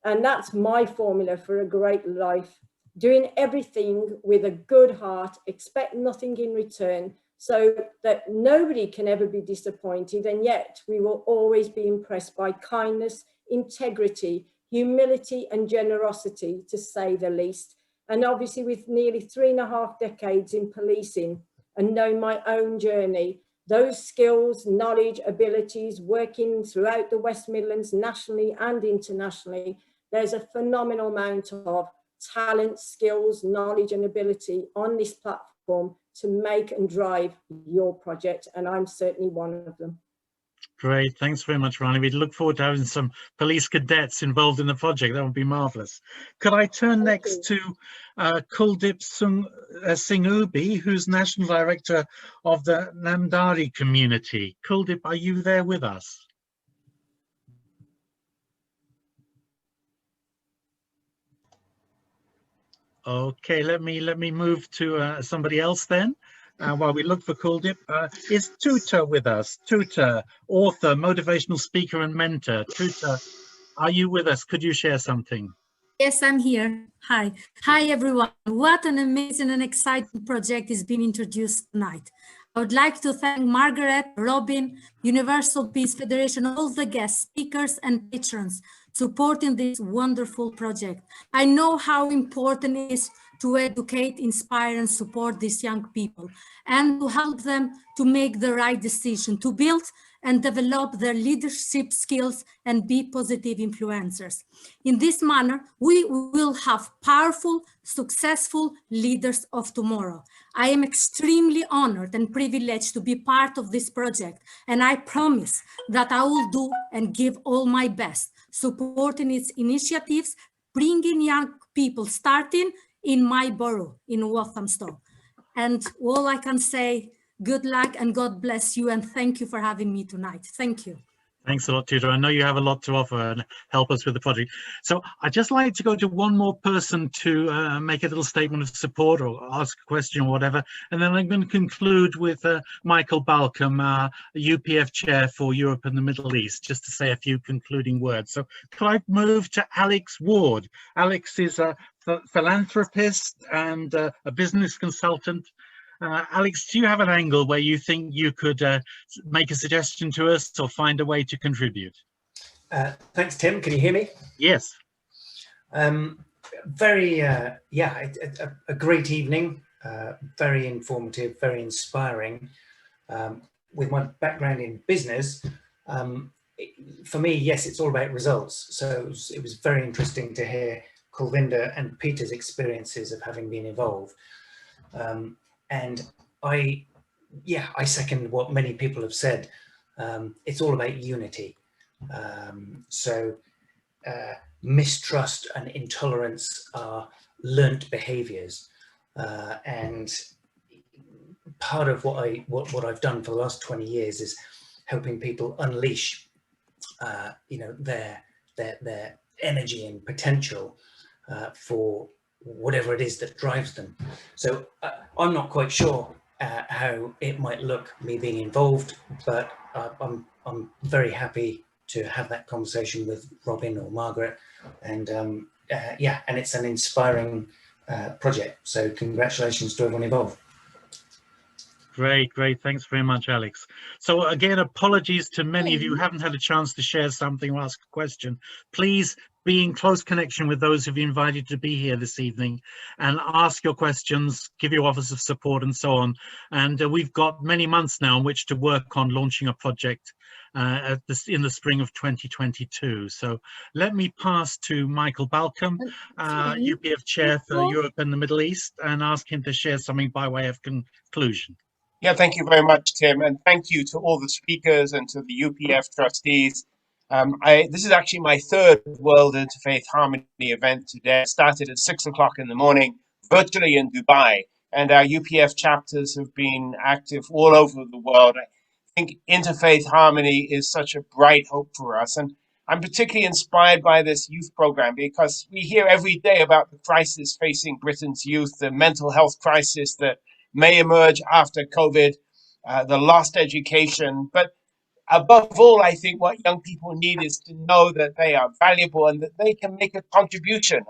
Speaker 5: and that's my formula for a great life. Doing everything with a good heart, expect nothing in return, so that nobody can ever be disappointed, and yet we will always be impressed by kindness, integrity, humility and generosity, to say the least. And obviously with nearly 3.5 decades in policing and knowing my own journey, those skills, knowledge, abilities, working throughout the West Midlands nationally and internationally, there's a phenomenal amount of talent, skills, knowledge and ability on this platform to make and drive your project, and I'm certainly one of them.
Speaker 1: Great, thanks very much, Rani. We look forward to having some police cadets involved in the project. That would be marvellous. Could I turn next to Kuldip Singh Ubi, who's National Director of the Namdari community. Kuldip, are you there with us? Okay, let me move to somebody else then. While we look for Kuldip, is Tuta with us? Tuta, author, motivational speaker and mentor. Tuta, are you with us? Could you share something?
Speaker 22: Yes, I'm here. Hi. Hi, everyone. What an amazing and exciting project is being introduced tonight. I would like to thank Margaret, Robin, Universal Peace Federation, all the guest speakers and patrons supporting this wonderful project. I know how important it is to educate, inspire, and support these young people, and to help them to make the right decision, to build and develop their leadership skills and be positive influencers. In this manner, we will have powerful, successful leaders of tomorrow. I am extremely honored and privileged to be part of this project, and I promise that I will do and give all my best, supporting its initiatives, bringing young people, starting in my borough in Walthamstow. And all I can say, good luck and God bless you, and thank you for having me tonight. Thank you.
Speaker 1: Thanks a lot, Tudor. I know you have a lot to offer and help us with the project. So I'd just like to go to one more person to make a little statement of support or ask a question or whatever. And then I'm going to conclude with Michael Balcom, UPF Chair for Europe and the Middle East, just to say a few concluding words. So could I move to Alex Ward? Alex is a philanthropist and a business consultant. Alex, do you have an angle where you think you could make a suggestion to us or find a way to contribute?
Speaker 6: Thanks, Tim. Can you hear me?
Speaker 1: Yes.
Speaker 6: A great evening, very informative, very inspiring. With my background in business, for me, yes, it's all about results. So it was very interesting to hear Kulvinder and Peter's experiences of having been involved. And I second what many people have said. It's all about unity. Mistrust and intolerance are learnt behaviours, and part of what I've done for the last 20 years is helping people unleash, their energy and potential for whatever it is that drives them. So I'm not quite sure how it might look, me being involved, but I'm very happy to have that conversation with Robin or Margaret, and and it's an inspiring project. So congratulations to everyone involved.
Speaker 1: Great. Thanks very much, Alex. So again, apologies to many of you who haven't had a chance to share something or ask a question. Please be in close connection with those who've invited to be here this evening and ask your questions, give your offers of support and so on. And we've got many months now in which to work on launching a project in the spring of 2022. So let me pass to Michael Balcom, UPF Chair for Europe and the Middle East, and ask him to share something by way of conclusion.
Speaker 7: Yeah, thank you very much, Tim, and thank you to all the speakers and to the UPF trustees. This is actually my third World Interfaith Harmony event today. It started at 6 o'clock in the morning, virtually in Dubai, and our UPF chapters have been active all over the world. I think Interfaith Harmony is such a bright hope for us, and I'm particularly inspired by this youth program because we hear every day about the crisis facing Britain's youth, the mental health crisis that may emerge after COVID, the lost education. But above all, I think what young people need is to know that they are valuable and that they can make a contribution.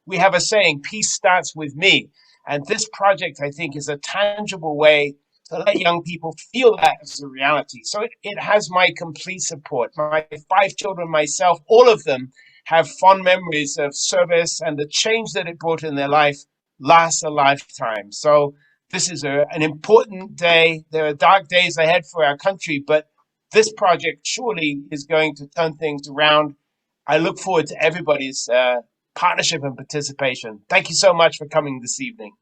Speaker 7: We have a saying, peace starts with me. And this project, I think, is a tangible way to let young people feel that as a reality. So it has my complete support. My 5 children, myself, all of them have fond memories of service, and the change that it brought in their life lasts a lifetime. So this is an important day. There are dark days ahead for our country, but this project surely is going to turn things around. I look forward to everybody's partnership and participation. Thank you so much for coming this evening.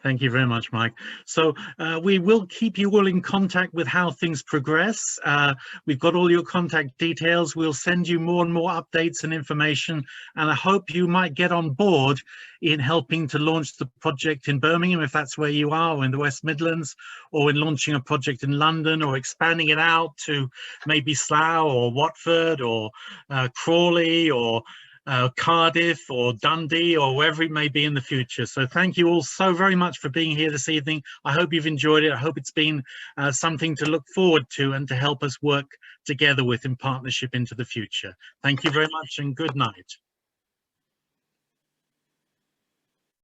Speaker 1: Thank you very much, Mike. So we will keep you all in contact with how things progress. We've got all your contact details. We'll send you more and more updates and information. And I hope you might get on board in helping to launch the project in Birmingham, if that's where you are, or in the West Midlands, or in launching a project in London, or expanding it out to maybe Slough or Watford or Crawley or Cardiff or Dundee or wherever it may be in the future. So thank you all so very much for being here this evening. I hope you've enjoyed it. I hope it's been something to look forward to and to help us work together with in partnership into the future. Thank you very much and good night.